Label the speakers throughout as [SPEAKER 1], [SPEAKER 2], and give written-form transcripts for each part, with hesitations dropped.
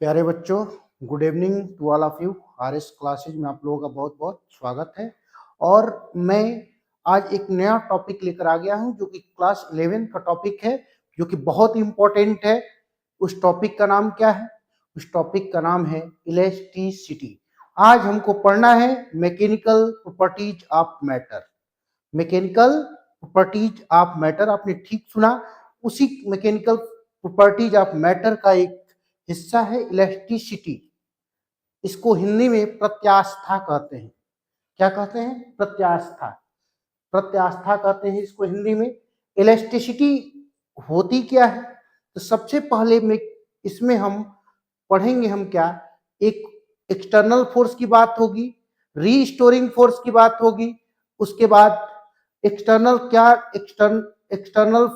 [SPEAKER 1] प्यारे बच्चों, good evening to all of you. RS classes में आप लोगों का बहुत बहुत स्वागत है। और मैं आज एक नया टॉपिक लेकर आ गया हूं जो कि क्लास 11 का टॉपिक है, जो कि बहुत इंपॉर्टेंट है। उस टॉपिक का नाम क्या है? उस टॉपिक का नाम है इलेक्ट्रिसिटी। आज हमको पढ़ना है mechanical properties of matter. Mechanical properties of matter, आपने ठीक सुना। उसी मैकेनिकल प्रॉपर्टीज ऑफ मैटर का एक हिस्सा है इलेक्ट्रिसिटी। इसको हिंदी में प्रत्यास्था कहते हैं। क्या कहते हैं? प्रत्यास्था। प्रत्यास्था कहते हैं इसको हिंदी में। इलेक्ट्रिसिटी होती क्या है? तो सबसे पहले में इसमें हम पढ़ेंगे हम क्या, एक एक्सटर्नल फोर्स की बात होगी, रीस्टोरिंग फोर्स की बात होगी। उसके बाद एक्सटर्नल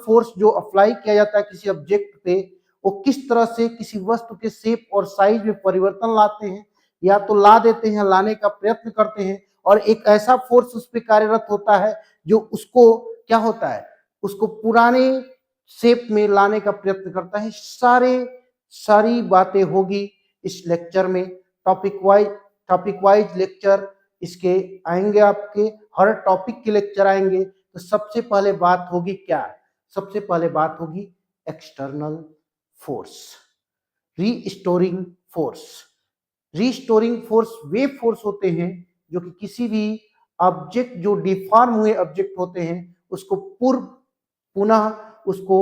[SPEAKER 1] फोर्स जो अप्लाई किया जाता है किसी ऑब्जेक्ट पे, वो किस तरह से किसी वस्तु के शेप और साइज में परिवर्तन लाते हैं, या तो ला देते हैं, लाने का प्रयत्न करते हैं, और एक ऐसा फोर्स उस पर कार्यरत होता है जो उसको क्या होता है, उसको पुराने शेप में लाने का प्रयत्न करता है। सारी बातें होगी इस लेक्चर में। टॉपिक वाइज लेक्चर इसके आएंगे, आपके हर टॉपिक के लेक्चर आएंगे। तो सबसे पहले बात होगी क्या? सबसे पहले बात होगी external force, restoring force. Restoring force वे फोर्स होते हैं जो कि किसी भी ऑब्जेक्ट, जो डिफॉर्म हुए ऑब्जेक्ट होते हैं, उसको पुनः उसको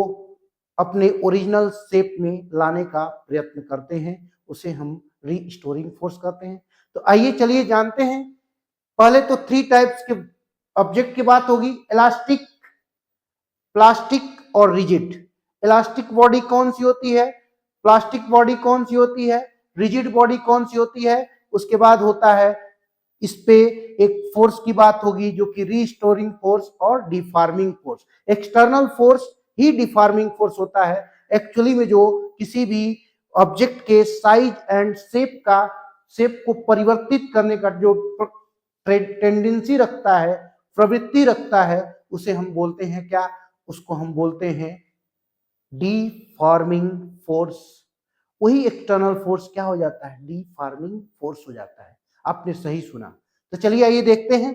[SPEAKER 1] अपने ओरिजिनल शेप में लाने का प्रयत्न करते हैं। उसे हम रीस्टोरिंग फोर्स कहते हैं। तो आइए चलिए जानते हैं। पहले तो 3 टाइप्स के ऑब्जेक्ट की बात होगी, इलास्टिक, प्लास्टिक और रिजिड। इलास्टिक बॉडी कौन सी होती है, प्लास्टिक बॉडी कौन सी होती है, रिजिड बॉडी कौन सी होती है। उसके बाद होता है इस पे एक फोर्स की बात होगी जो कि रीस्टोरिंग फोर्स और डिफॉर्मिंग फोर्स। एक्सटर्नल फोर्स ही डिफॉर्मिंग फोर्स होता है एक्चुअली में, जो किसी भी ऑब्जेक्ट के साइज एंड शेप को परिवर्तित करने का जो टेंडेंसी रखता है, प्रवृत्ति रखता है, उसे हम बोलते हैं क्या? उसको हम बोलते हैं डिफॉर्मिंग फोर्स। वही एक्सटर्नल फोर्स क्या हो जाता है? डिफॉर्मिंग फोर्स हो जाता है। आपने सही सुना। तो चलिए आइए देखते हैं।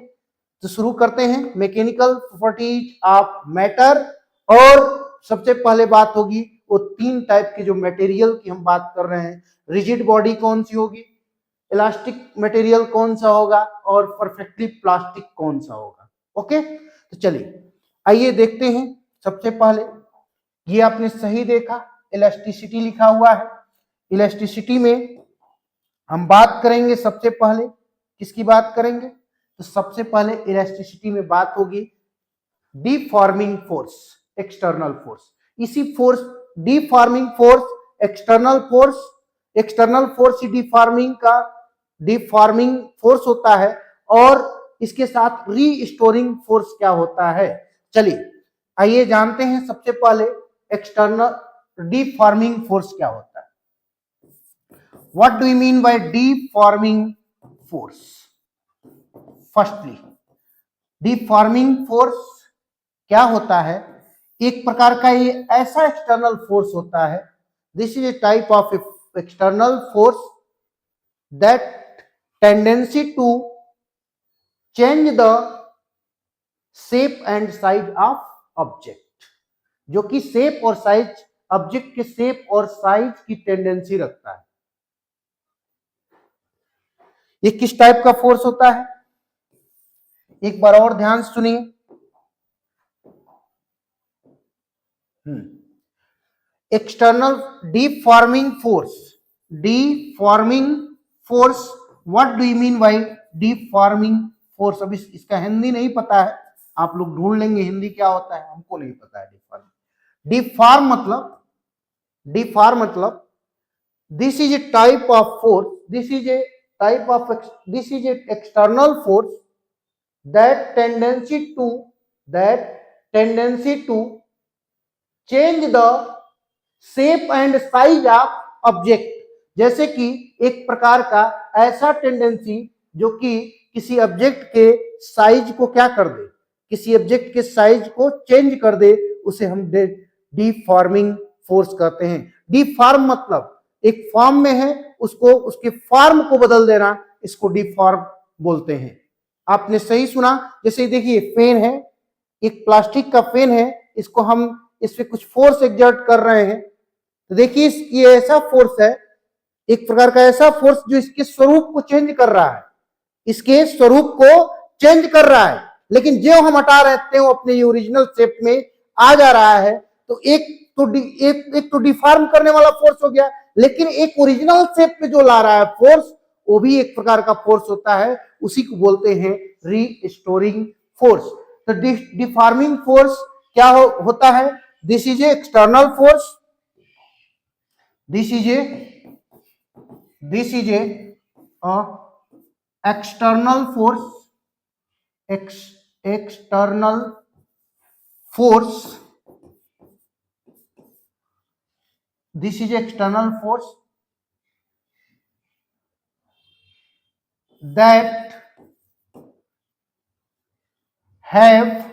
[SPEAKER 1] तो शुरू करते हैं मैकेनिकल प्रॉपर्टीज ऑफ मैटर। और सबसे पहले बात होगी वो 3 टाइप के जो मटेरियल की हम बात कर रहे हैं। रिजिड बॉडी कौन सी होगी, इलास्टिक मटेरियल कौन सा होगा, और परफेक्टली प्लास्टिक कौन सा होगा। ओके, तो चलिए आइए देखते हैं। सबसे पहले ये आपने सही देखा, इलास्टिसिटी लिखा हुआ है। इलास्टिसिटी में हम बात करेंगे सबसे पहले, किसकी बात करेंगे? तो सबसे पहले इलास्टिसिटी में बात होगी डिफॉर्मिंग फोर्स, एक्सटर्नल फोर्स। इसी force, deforming force, external force ही डिफॉर्मिंग फोर्स होता है। और इसके साथ रीस्टोरिंग फोर्स क्या होता है, चलिए आइए जानते हैं। सबसे पहले एक्सटर्नल डिफॉर्मिंग फोर्स क्या होता है। What do you mean by deforming force? Firstly, deforming force क्या होता है? एक प्रकार का ये ऐसा एक्सटर्नल फोर्स होता है, this is a type of external force that tendency to change the shape and size of object, जो कि शेप और साइज, ऑब्जेक्ट के शेप और साइज की टेंडेंसी रखता है। ये किस टाइप का फोर्स होता है? एक बार और ध्यान सुनिए। External deforming force, what do you mean bye deforming force? अभी इसका हिंदी नहीं पता है, आप लोग ढूंढ लेंगे हिंदी क्या होता है, हमको नहीं पता है। डिफॉर्म मतलब this is a type of force, this is A external force that tendency to change the shape and size of object। जैसे कि एक प्रकार का ऐसा टेंडेंसी जो कि किसी ऑब्जेक्ट के साइज को क्या कर दे, किसी ऑब्जेक्ट के साइज को चेंज कर दे, उसे हम डिफॉर्मिंग फोर्स कहते हैं। डिफॉर्म मतलब एक फॉर्म में है उसको उसके फॉर्म को बदल देना, इसको डिफॉर्म बोलते हैं। आपने सही सुना। जैसे देखिए पेन है, एक प्लास्टिक का पेन है, इसको हम इस पे कुछ फोर्स एक्सर्ट कर रहे हैं, तो देखिए ये ऐसा फोर्स है, एक प्रकार का ऐसा फोर्स जो इसके स्वरूप को चेंज कर रहा है, इसके स्वरूप को चेंज कर रहा है, लेकिन जो हम हटा रहे हैं वो अपने ओरिजिनल शेप में आ जा रहा है। तो एक तो डिफॉर्म करने वाला फोर्स हो गया, लेकिन एक ओरिजिनल शेप में जो ला रहा है फोर्स, वो भी एक प्रकार का फोर्स होता है, उसी को बोलते हैं रीस्टोरिंग फोर्स। तो डिफॉर्मिंग फोर्स क्या होता है? This is A external force, this is A external force, external force, this is external force that have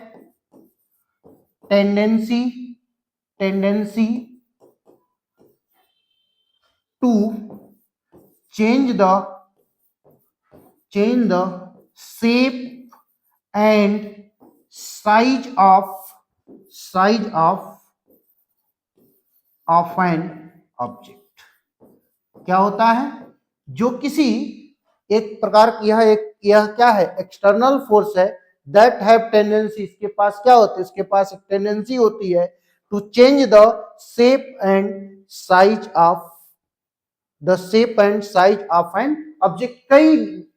[SPEAKER 1] tendency to change the shape and size of an object। क्या होता है? जो किसी एक प्रकार की यह क्या है? एक्सटर्नल फोर्स है, दैट हैव टेंडेंसी, इसके पास क्या होती है? इसके पास एक टेंडेंसी होती है to change the shape and size of an object. कई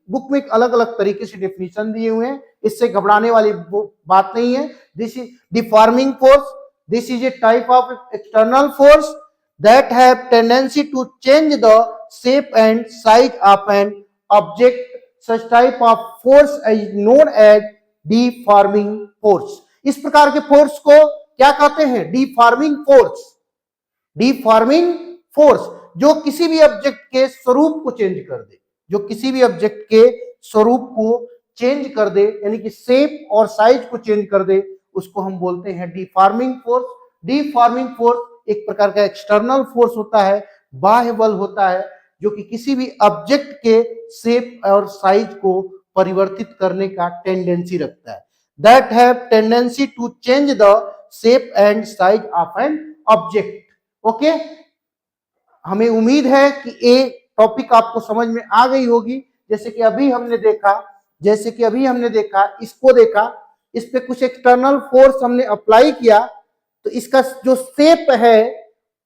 [SPEAKER 1] बुक में अलग अलग तरीके से डेफिनेशन दिए हुए हैं, इससे घबराने वाली बात नहीं है। This is deforming force, this is a type of external force that have tendency to change the shape and size of an object। such type of force is known as deforming force। इस प्रकार के force को क्या कहते हैं? Deforming force. Deforming force जो किसी भी ऑब्जेक्ट के स्वरूप को चेंज कर दे, जो किसी भी ऑब्जेक्ट के स्वरूप को चेंज कर दे, यानी कि शेप और साइज को चेंज कर दे, उसको हम बोलते हैं डिफॉर्मिंग फोर्स। डिफॉर्मिंग फोर्स एक प्रकार का एक्सटर्नल फोर्स होता है, बाह्य बल होता है, जो कि किसी भी ऑब्जेक्ट के शेप और साइज को परिवर्तित करने का टेंडेंसी रखता है। That have tendency to change the shape and size of an object. Okay, हमें उम्मीद है कि ये टॉपिक आपको समझ में आ गई होगी। जैसे कि अभी हमने देखा इसको देखा, इस पे कुछ एक्सटर्नल फोर्स हमने अप्लाई किया, तो इसका जो शेप है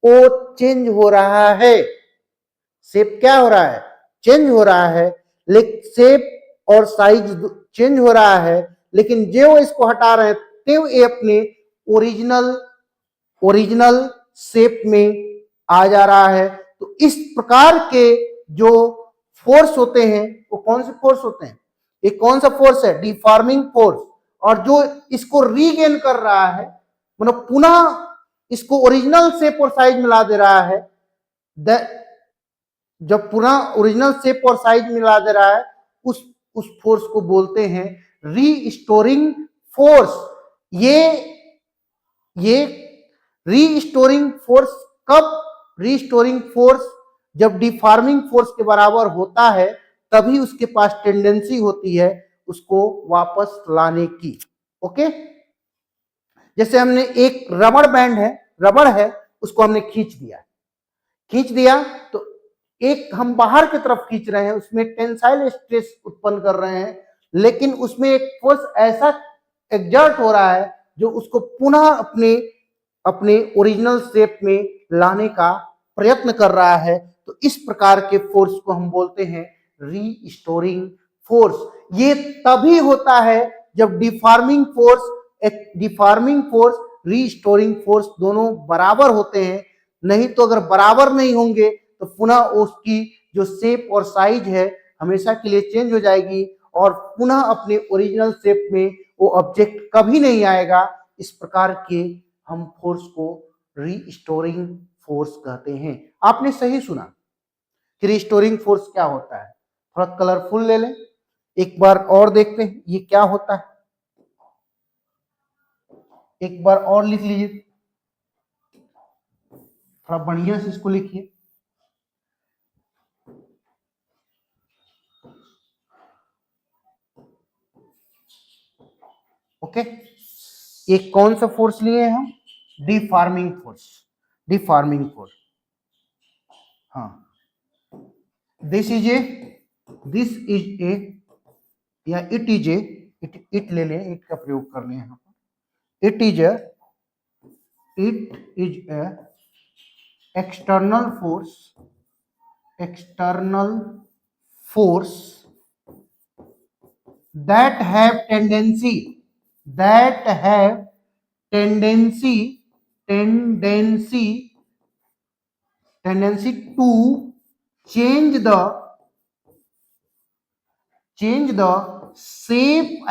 [SPEAKER 1] वो चेंज हो रहा है। शेप क्या हो रहा है? चेंज हो रहा है, लेकिन शेप और साइज चेंज हो रहा है, लेकिन जो इसको हटा रहे हैं तो ये अपने ओरिजिनल शेप में आ जा रहा है। तो इस प्रकार के जो फोर्स होते हैं वो कौन से फोर्स होते हैं? एक कौन सा फोर्स है? Deforming force. और जो इसको रीगेन कर रहा है, मतलब पुनः इसको ओरिजिनल शेप और साइज मिला दे रहा है, जब पुनः ओरिजिनल शेप और साइज मिला दे रहा है, उस फोर्स को बोलते हैं रीस्टोरिंग फोर्स। ये रीस्टोरिंग फोर्स कब? रीस्टोरिंग फोर्स जब डिफॉर्मिंग फोर्स के बराबर होता है, तभी उसके पास टेंडेंसी होती है उसको वापस लाने की। ओके, जैसे हमने एक रबड़ है, उसको हमने खींच दिया, तो एक हम बाहर की तरफ खींच रहे हैं, उसमें टेंसाइल स्ट्रेस उत्पन्न कर रहे हैं, लेकिन उसमें एक फोर्स ऐसा एक्सर्ट हो रहा है जो उसको पुनः अपने ओरिजिनल शेप में लाने का प्रयत्न कर रहा है। तो इस प्रकार के फोर्स को हम बोलते हैं रीस्टोरिंग फोर्स। ये तभी होता है जब डिफॉर्मिंग फोर्स रीस्टोरिंग फोर्स दोनों बराबर होते हैं। नहीं तो अगर बराबर नहीं होंगे तो पुनः उसकी जो शेप और साइज है हमेशा के लिए चेंज हो जाएगी और पुनः अपने ओरिजिनल शेप में वो ऑब्जेक्ट कभी नहीं आएगा। इस प्रकार के हम फोर्स को रीस्टोरिंग फोर्स कहते हैं। आपने सही सुना कि रीस्टोरिंग फोर्स क्या होता है। थोड़ा कलरफुल ले लें, एक बार और देखते हैं ये क्या होता है। एक बार और लिख लीजिए, थोड़ा बढ़िया से इसको लिखिए। ओके, एक कौन सा फोर्स लिए हैं हम? Deforming force, deforming force. हाँ, दिस इज ए या इट इज ए, इट ले लें, इट का प्रयोग कर लें यहाँ पर। It is A external force that have tendency to change the shape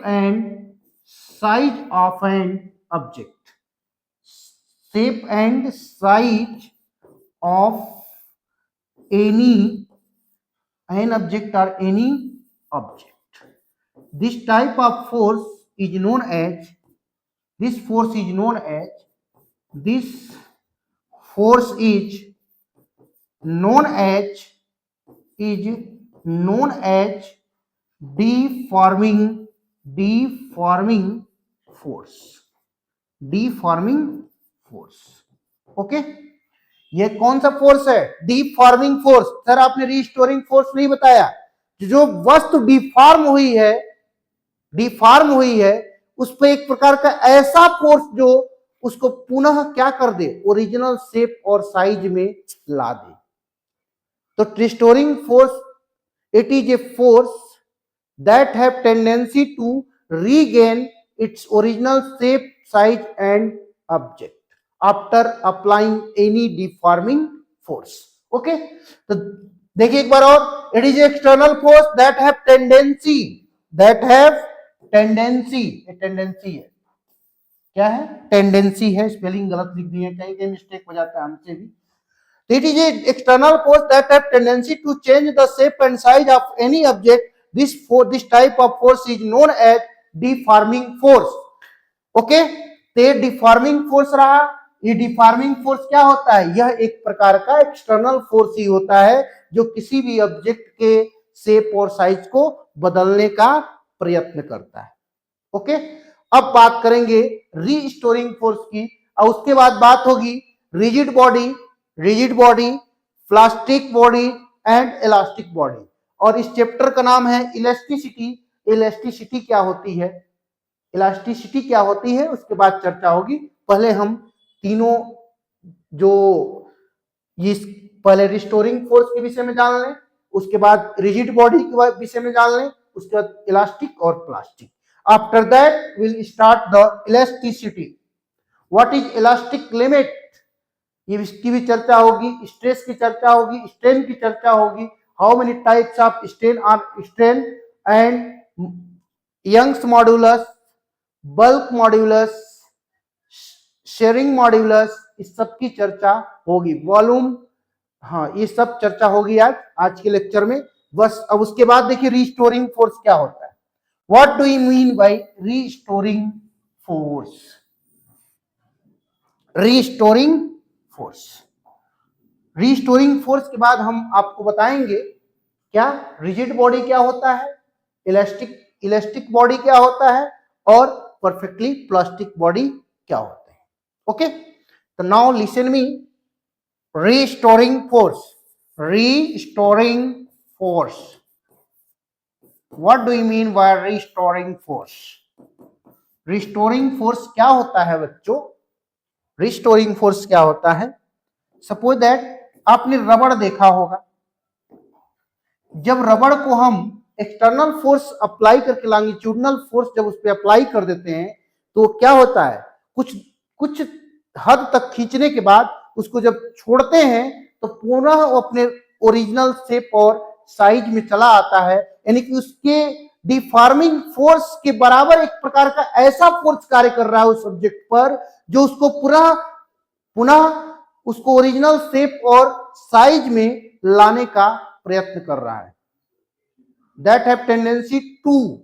[SPEAKER 1] and size of an object, shape and size of any an object or any object. This type of force is known as this force is known as deforming force, deforming force. Okay, ये कौन सा force है? Deforming force. Sir आपने restoring force नहीं बताया। जो वस्तु deform हुई है उस पर एक प्रकार का ऐसा फोर्स जो उसको पुनः क्या कर दे, ओरिजिनल शेप और साइज में ला दे। तो restoring force, it is a force that have tendency to regain its original shape, size and object after applying any deforming force. Okay, तो देखिए एक बार और, it is external force that have tendency है, क्या है? टेंडेंसी है, spelling गलत लिख दी है, कहीं कहीं मिस्टेक हो जाता है हमसे भी। It is an external force that have tendency to change the shape and size of any object. This type of force is known as deforming force. Okay, तो डिफॉर्मिंग फोर्स रहा। ये डिफॉर्मिंग फोर्स क्या होता है? यह एक प्रकार का एक्सटर्नल फोर्स ही होता है जो किसी भी ऑब्जेक्ट के शेप और साइज को बदलने का प्रयत्न करता है। ओके, अब बात करेंगे रीस्टोरिंग फोर्स की, और उसके बाद बात होगी rigid body, plastic body and elastic body. और इस चैप्टर का नाम है इलास्टिसिटी। इलास्टिसिटी क्या होती है, इलास्टिसिटी क्या होती है, उसके बाद चर्चा होगी। पहले हम तीनों पहले रिस्टोरिंग फोर्स के विषय में जान लें, उसके बाद रिजिड बॉडी के विषय में जान लें, उसके बाद इलास्टिक और plastic. After that will start the elasticity. What is elastic limit, ये इसकी भी चर्चा होगी। स्ट्रेस की चर्चा होगी, स्ट्रेन की चर्चा होगी। How many types of strain and Young's modulus, bulk modulus, shearing modulus, इस सब की चर्चा होगी। वॉल्यूम, हाँ, ये सब चर्चा होगी आज के लेक्चर में बस। अब उसके बाद देखिए रीस्टोरिंग फोर्स क्या होता है। What do you mean bye restoring force? Restoring force के बाद हम आपको बताएंगे क्या रिजिड बॉडी क्या होता है, इलास्टिक बॉडी क्या होता है, और परफेक्टली प्लास्टिक बॉडी क्या होते हैं। ओके, तो now listen me. Restoring force, what do you mean bye restoring force? Restoring force क्या होता है बच्चों? रिस्टोरिंग फोर्स क्या होता है? सपोज दैट आपने रबड़ देखा होगा। जब रबड़ को हम एक्सटर्नल फोर्स अप्लाई करके, लॉन्गिट्यूडिनल फोर्स जब उस पर अप्लाई कर देते हैं तो क्या होता है, कुछ हद तक खींचने के बाद उसको जब छोड़ते हैं तो पुनः वो अपने ओरिजिनल शेप और साइज में चला आता है। यानी कि उसके डिफॉर्मिंग फोर्स के बराबर एक प्रकार का ऐसा फोर्स कार्य कर रहा है उस सब्जेक्ट पर जो उसको पुनः उसको ओरिजिनल शेप और साइज में लाने का प्रयत्न कर रहा है। That have tendency to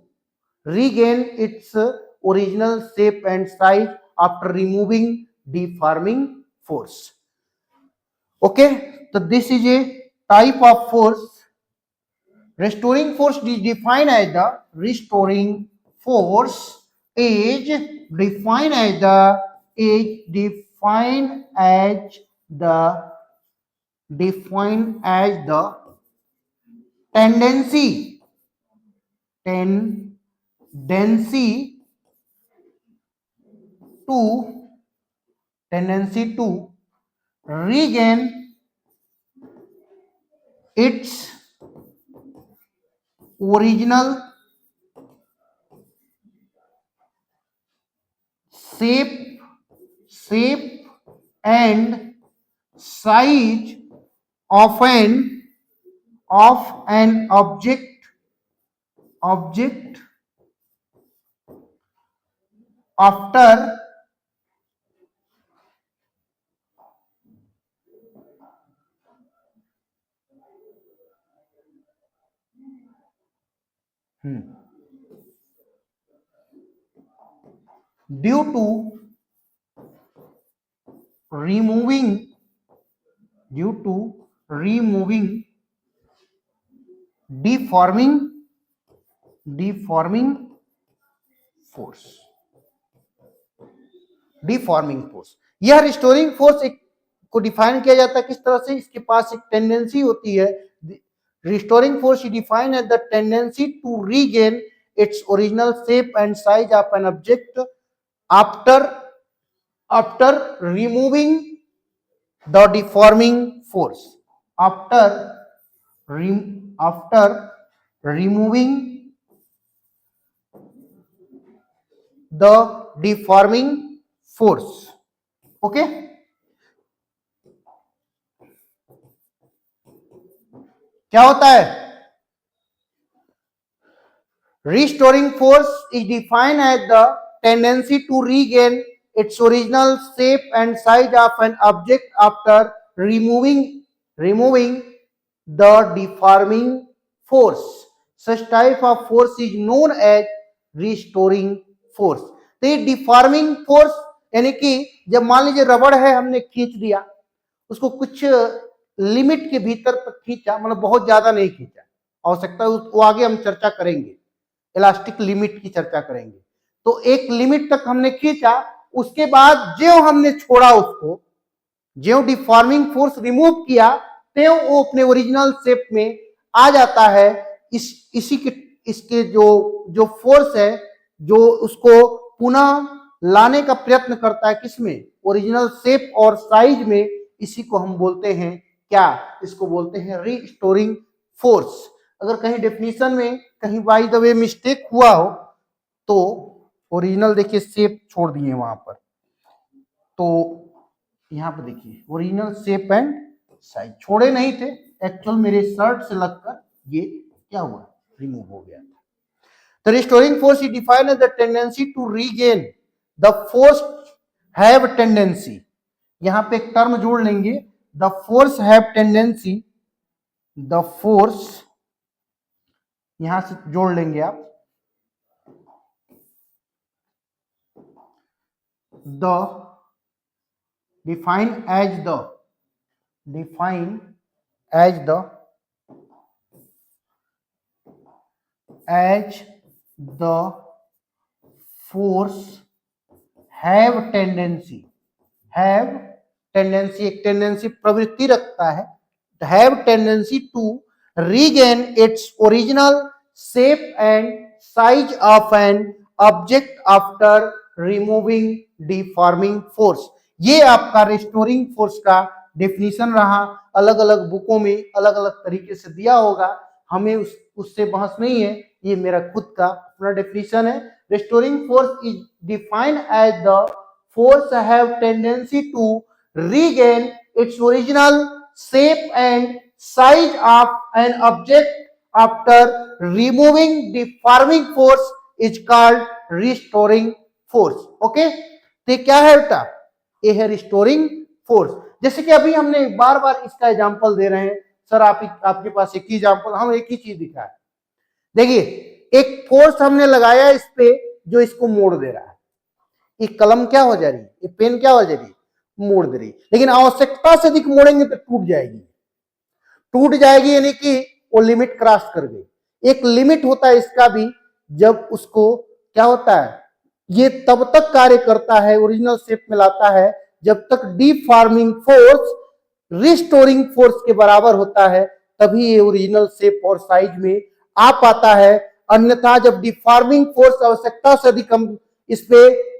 [SPEAKER 1] regain its original shape and size after removing deforming force. Okay, तो this is a type of force restoring force is defined as the restoring force is defined as the defined as the tendency to regain its original shape and size of an object after due to removing deforming force यह restoring force को define किया जाता है किस तरह से, इसके पास एक टेंडेंसी होती है. Restoring force is defined as the tendency to regain its original shape and size of an object after removing the deforming force. After removing the deforming force. Okay, क्या होता है? Restoring force is defined as the tendency to regain its original shape and size of an object after removing the deforming force. Such type of force is known as restoring force. तो ये deforming force यानी कि जब मान लीजिए रबड़ है, हमने खींच दिया उसको, कुछ लिमिट के भीतर तक खींचा, मतलब बहुत ज्यादा नहीं खींचा, आवश्यकता वो आगे हम चर्चा करेंगे, इलास्टिक लिमिट की चर्चा करेंगे. तो एक लिमिट तक हमने खींचा, उसके बाद जो हमने छोड़ा उसको, जो डिफॉर्मिंग फोर्स रिमूव किया, तो वो अपने ओरिजिनल शेप में आ जाता है. इसके जो फोर्स है जो उसको पुनः लाने का प्रयत्न करता है, किसमें? ओरिजिनल शेप और साइज में. इसी को हम बोलते हैं क्या? इसको बोलते हैं रिस्टोरिंग फोर्स. अगर कहीं डेफिनेशन में कहीं बाय द वे मिस्टेक हुआ हो तो ओरिजिनल देखिए शेप छोड़ दिए वहां पर, तो यहां पर देखिए ओरिजिनल शेप एंड साइज छोड़े नहीं थे, एक्चुअल मेरे शर्ट से लगकर ये क्या हुआ, रिमूव हो गया था. The restoring force is defined as the tendency to regain. The force have tendency. यहां पे एक टर्म जोड़ लेंगे, the force have tendency. The force यहां से जोड़ लेंगे आप, the defined as the force have tendency, एक टेंडेंसी प्रवृत्ति रखता है, have tendency to regain its original shape and size of an object after removing deforming force. ये आपका रिस्टोरिंग फोर्स का डेफिनेशन रहा. अलग अलग बुकों में अलग अलग तरीके से दिया होगा, हमें उससे बहस नहीं है, ये मेरा खुद का अपना डेफिनेशन है. Restoring force is defined as the force have tendency to regain its original shape and size of an object after removing deforming force is called restoring force. Okay, तो क्या है बेटा? ये है रिस्टोरिंग फोर्स. जैसे कि अभी हमने बार बार इसका एग्जांपल दे रहे हैं, सर आपके पास एक ही एग्जांपल, हम एक ही चीज दिखा है. देखिए एक फोर्स हमने लगाया इस पे जो इसको मोड़ दे रहा है. ये कलम क्या हो जा रही है, ये पेन क्या हो जा रही है, मोड़ दे रही. लेकिन आवश्यकता से अधिक मोड़ेंगे तो टूट जाएगी यानी कि वो लिमिट क्रॉस कर गई. एक लिमिट होता है इसका भी, जब उसको क्या होता है, ये तब तक कार्य करता है, ओरिजिनल शेप में लाता है, जब तक डिफॉर्मिंग फोर्स रिस्टोरिंग फोर्स के बराबर होता है, तभी ये ओरिजिनल शेप और साइज में आ पाता है। अन्यथा जब डिफॉर्मिंग फोर्स आवश्यकता से अधिक हम इस पे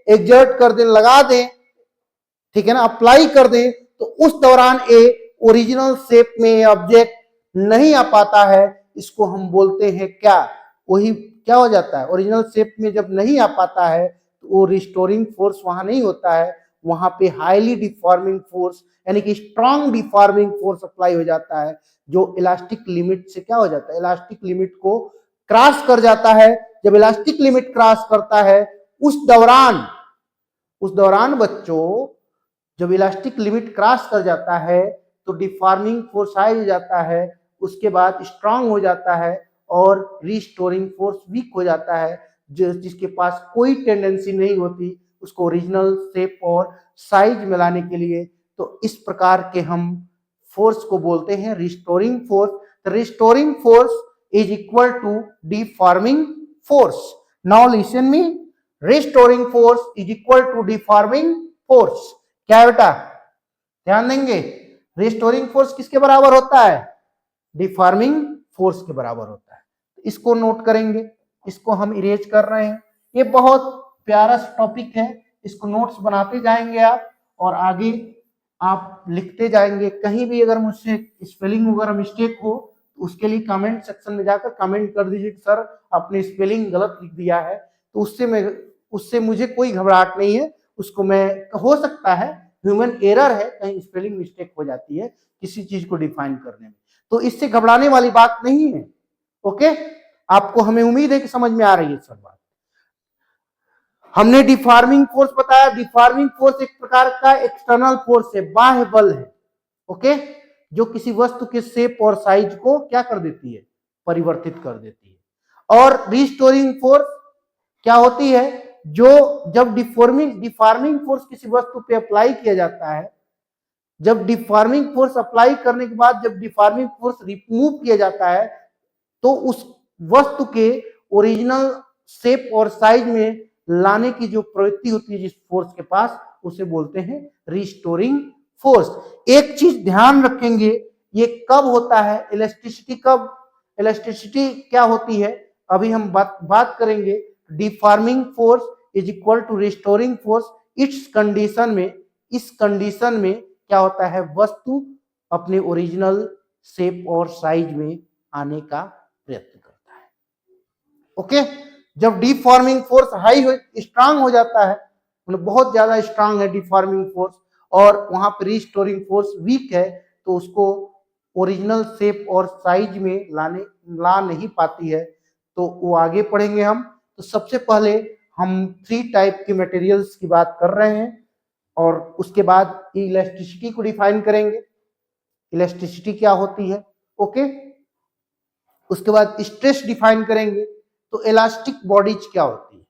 [SPEAKER 1] एग्जर्ट कर दें, लगा दें, ठीक है ना, अप्लाई कर दें, तो उस दौरान ये ओरिजिनल शेप में ऑब्जेक्ट नहीं आ पाता है। इसको हम बोलते हैं क्या, वही क्या हो जाता है, ओरिजिनल शेप में जब नहीं आ पाता है तो वो रिस्टोरिंग फोर्स वहां नहीं होता है, वहां पे हाईली डिफॉर्मिंग फोर्स यानी कि स्ट्रॉन्ग डिफॉर्मिंग फोर्स अप्लाई हो जाता है, जो इलास्टिक लिमिट से क्या हो जाता है, इलास्टिक लिमिट को क्रॉस कर जाता है। जब इलास्टिक लिमिट क्रॉस करता है उस दौरान बच्चों, जब इलास्टिक लिमिट क्रॉस कर जाता है तो डिफॉर्मिंग फोर्स हाई हो जाता है, उसके बाद स्ट्रांग हो जाता है और रिस्टोरिंग फोर्स वीक हो जाता है। जिसके पास कोई टेंडेंसी नहीं होती उसको ओरिजिनल शेप और साइज में लाने के लिए, तो इस प्रकार के हम फोर्स को बोलते हैं restoring force. Restoring force is equal to deforming force. Now listen me, restoring force is equal to deforming force. क्या है बेटा, ध्यान देंगे, रिस्टोरिंग फोर्स किसके बराबर होता है, डिफॉर्मिंग फोर्स के बराबर होता है। इसको नोट करेंगे, इसको हम इरेज कर रहे हैं। ये बहुत प्यारा टॉपिक है, इसको नोट्स बनाते जाएंगे आप और आगे आप लिखते जाएंगे। कहीं भी अगर मुझसे स्पेलिंग वगैरह मिस्टेक हो तो उसके लिए कमेंट सेक्शन में जाकर कमेंट कर दीजिए कि सर आपने स्पेलिंग गलत लिख दिया है, तो उससे मुझे कोई घबराहट नहीं है। उसको मैं, हो सकता है ह्यूमन एरर है, कहीं स्पेलिंग मिस्टेक हो जाती है किसी चीज को डिफाइन करने में, तो इससे घबराने वाली बात नहीं है। ओके, आपको, हमें उम्मीद है कि समझ में आ रही है सब बात। हमने डिफॉर्मिंग फोर्स बताया, डिफॉर्मिंग फोर्स एक प्रकार का एक्सटर्नल फोर्स है, बाह्य बल है। ओके, जो किसी वस्तु के शेप और साइज को क्या कर देती है, परिवर्तित कर देती है। और रिस्टोरिंग फोर्स क्या होती है, जो जब डिफॉर्मिंग फोर्स किसी वस्तु पे अप्लाई किया जाता है, जब डिफॉर्मिंग फोर्स अप्लाई करने के बाद जब डिफॉर्मिंग फोर्स रिमूव किया जाता है, तो उस वस्तु के ओरिजिनल शेप और साइज में लाने की जो प्रवृत्ति होती है जिस फोर्स के पास, उसे बोलते हैं रिस्टोरिंग फोर्स। एक चीज ध्यान रखेंगे, ये कब होता है, इलास्टिसिटी क्या होती है, अभी हम बात करेंगे। Deforming force is equal to restoring force इस कंडीशन में क्या होता है, वस्तु अपने ओरिजिनल शेप और साइज में आने का प्रयत्न करता है। ओके, जब डिफॉर्मिंग फोर्स स्ट्रांग हो जाता है, मतलब बहुत ज्यादा स्ट्रांग है डिफॉर्मिंग फोर्स, और वहां पर रिस्टोरिंग फोर्स वीक है, तो उसको ओरिजिनल शेप और साइज में ला नहीं पाती है। तो वो आगे पढ़ेंगे हम। तो सबसे पहले हम 3 टाइप के मटेरियल्स की बात कर रहे हैं और उसके बाद इलास्टिसिटी को डिफाइन करेंगे, इलास्टिसिटी क्या होती है। ओके, उसके बाद स्ट्रेस डिफाइन करेंगे, तो इलास्टिक बॉडीज क्या होती है।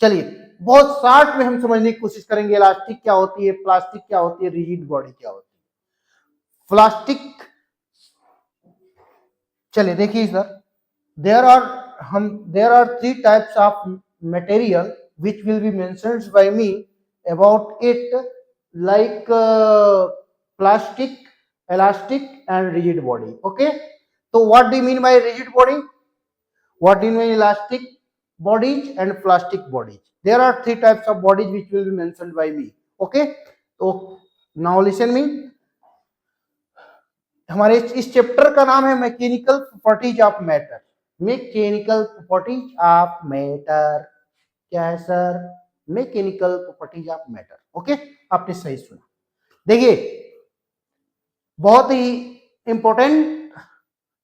[SPEAKER 1] चलिए बहुत शॉर्ट में हम समझने की कोशिश करेंगे, इलास्टिक क्या होती है, प्लास्टिक क्या होती है, रिजिड बॉडी क्या होती है। प्लास्टिक, चलिए देखिए sir, there are 3 types of material which will be mentioned by me about it, like plastic, elastic and rigid body. Okay, so what do you mean by rigid body, what do you mean elastic bodies and plastic bodies? There are 3 types of bodies which will be mentioned by me. Okay, so now listen me, हमारे इस chapter का नाम है mechanical properties of matter. Mechanical properties of matter क्या है sir, mechanical properties of matter. Okay, आपने सही सुना। देखिए बहुत ही इंपॉर्टेंट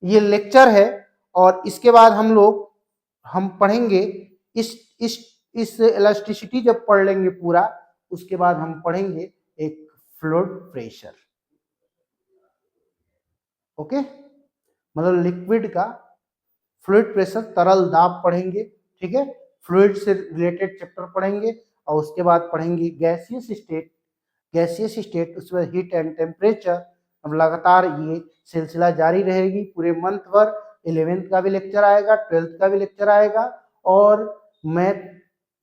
[SPEAKER 1] ये लेक्चर है, और इसके बाद हम पढ़ेंगे इस इलास्टिसिटी जब पढ़ लेंगे पूरा, उसके बाद हम पढ़ेंगे एक फ्लूइड प्रेशर। ओके, मतलब लिक्विड का फ्लूइड प्रेशर, तरल दाब पढ़ेंगे, ठीक है, फ्लूइड से रिलेटेड चैप्टर पढ़ेंगे, और उसके बाद पढ़ेंगे गैसियस स्टेट, उसमें हीट एंड टेम्परेचर, अब लगातार ये सिलसिला जारी रहेगी पूरे मंथ भर। 11th का भी लेक्चर आएगा, 12th का भी लेक्चर आएगा और मैथ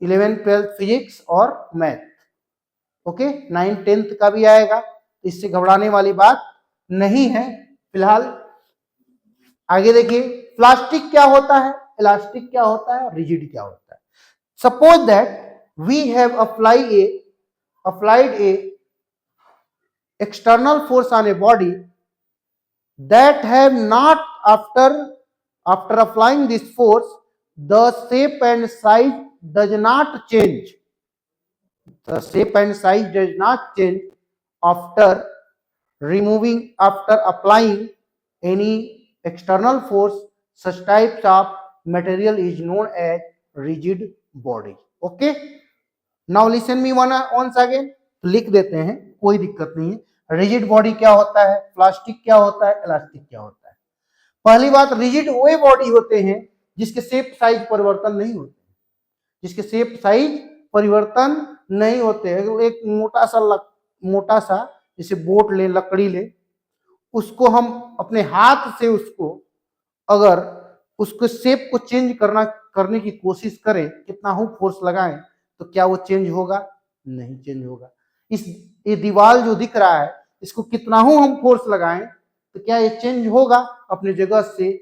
[SPEAKER 1] 11th 12th फिजिक्स और मैथ, ओके 9th 10th का भी आएगा। तो इससे घबराने वाली बात नहीं है। फिलहाल आगे देखिए, प्लास्टिक क्या होता है, इलास्टिक क्या होता है और रिजिड क्या होता है। Suppose that we have applied a external force on a body that have not after applying this force the shape and size does not change. The shape and size does not change after after applying any external force. Such types of material is known as rigid body. Okay, now listen me once again. लिख देते हैं, कोई दिक्कत नहीं है। Rigid body क्या होता है, प्लास्टिक क्या होता है, इलास्टिक क्या होता है। पहली बात, रिजिड वे बॉडी होते हैं जिसके शेप साइज परिवर्तन नहीं होते, जिसके शेप साइज परिवर्तन नहीं होते। एक मोटा सा जैसे बोट ले, लकड़ी ले, उसको हम अपने हाथ से अगर उसको शेप को चेंज करने की कोशिश करें, कितना हो फोर्स लगाएं, तो क्या वो चेंज होगा? नहीं चेंज होगा। ये दीवार जो दिख रहा है, इसको कितना हो हम फोर्स लगाएं तो क्या ये चेंज होगा? अपनी जगह से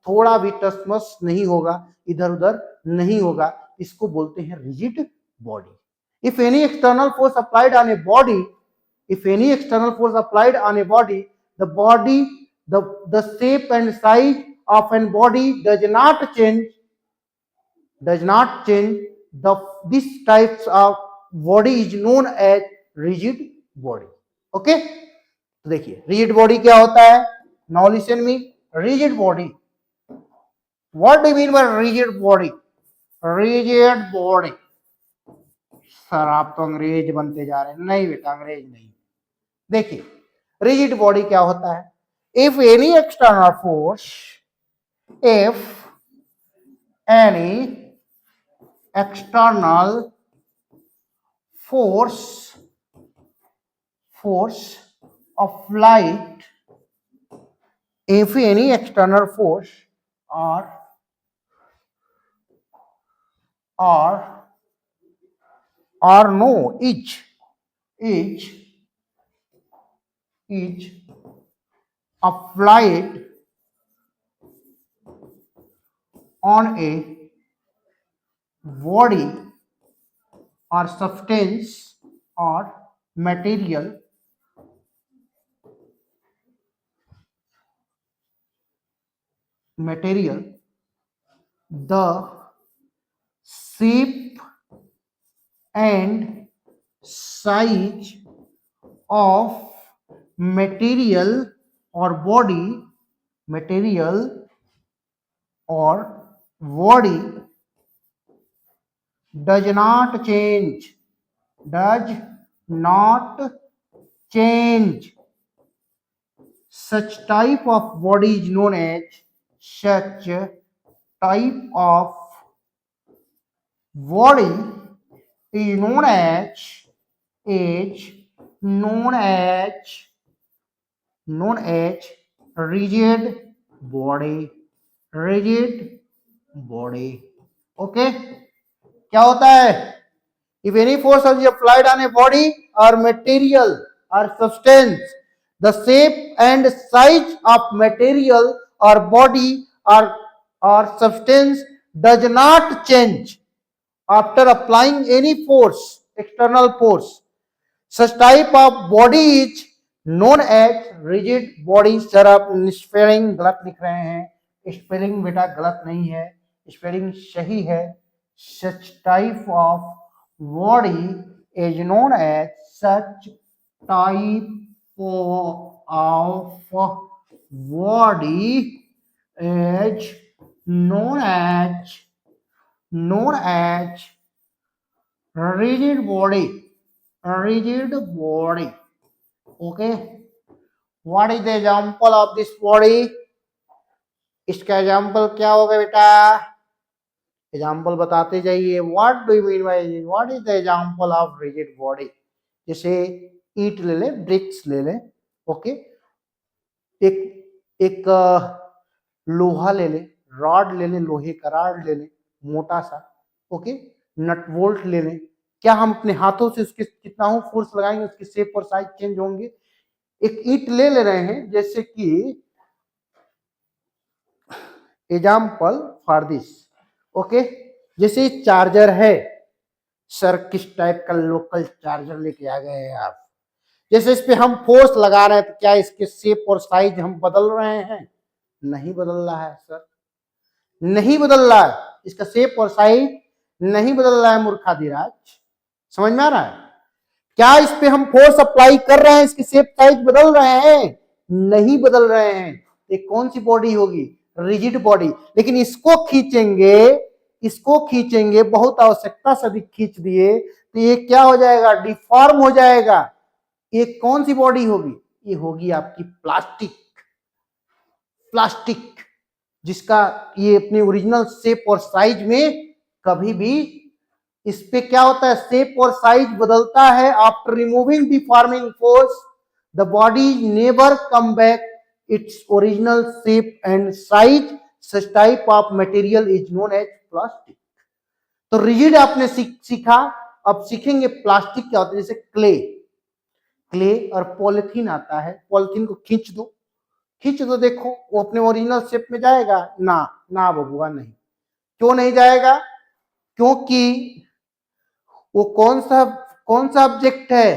[SPEAKER 1] थोड़ा भी टसमस नहीं होगा, इधर उधर नहीं होगा। इसको बोलते हैं rigid body. If any external force applied on a body, the shape and size of an body does not change. This types of body is known as rigid body. Okay, तो देखिए रिजिड बॉडी क्या होता है। Now listen me, rigid body, what do you mean bye rigid body? Rigid body, sir आप तो अंग्रेज बनते जा रहे हैं। नहीं बेटा, अंग्रेज नहीं। देखिए रिजिड बॉडी क्या होता है। If any external force applied, if any external force is applied on a body or substance or material, the shape and size of material or body does not change. Such type of body is known as rigid body. Okay, क्या होता है? If any force is applied on a body or material or substance, the shape and size of material or body or substance does not change after applying any force, external force. Such type of body is known as rigid body. Sir आप spelling गलत लिख रहे हैं। Spelling बेटा गलत नहीं है, spelling सही है। Such type of body is known as rigid body. Okay, what is the example of this body? इसका एग्जाम्पल क्या होगा बेटा? एग्जाम्पल बताते जाइए। What do you mean bye, what is the example of rigid body? जैसे ईंट ले ले, ब्रिक्स ले ले, ओके, एक एक लोहा ले ले, रॉड ले ले, लोहे का रॉड ले ले मोटा सा, ओके, नट बोल्ट ले लें। क्या हम अपने हाथों से उसके कितना हो फोर्स लगाएंगे उसकी शेप और साइज चेंज होंगे। एक ईंट ले रहे हैं, जैसे कि एग्जाम्पल फॉर दिस, ओके, जैसे चार्जर है, सर किस टाइप का लोकल चार्जर लेके आ गए हैं आप। जैसे इस पे हम फोर्स लगा रहे हैं तो क्या इसके शेप और साइज हम बदल रहे हैं? नहीं बदल रहा है सर, नहीं बदल रहा है, इसका शेप और साइज नहीं बदल रहा है मूर्खाधिराज। समझ में आ रहा है? क्या इस पे हम फोर्स अप्लाई कर रहे हैं इसकी शेप साइज बदल रहे हैं? नहीं बदल रहे हैं। ये कौन सी बॉडी होगी? Rigid body. लेकिन इसको खींचेंगे बहुत आवश्यकता से अधिक खींच दिए तो ये क्या हो जाएगा? डिफॉर्म हो जाएगा। ये कौन सी बॉडी होगी? ये होगी आपकी प्लास्टिक। प्लास्टिक जिसका ये अपने ओरिजिनल शेप और साइज में कभी भी, इस पे क्या होता है, शेप और साइज बदलता है। After removing deforming force the body never come back its original shape and size. Such type of material is known as plastic. तो रिजिड आपने सीखा, अब सीखेंगे प्लास्टिक क्या होता है। जैसे क्ले और पॉलिथीन आता है, पॉलिथीन को खींच दो, देखो वो अपने ओरिजिनल शेप में जाएगा? ना बबुआ, नहीं। क्यों नहीं जाएगा? क्योंकि वो कौन सा ऑब्जेक्ट है?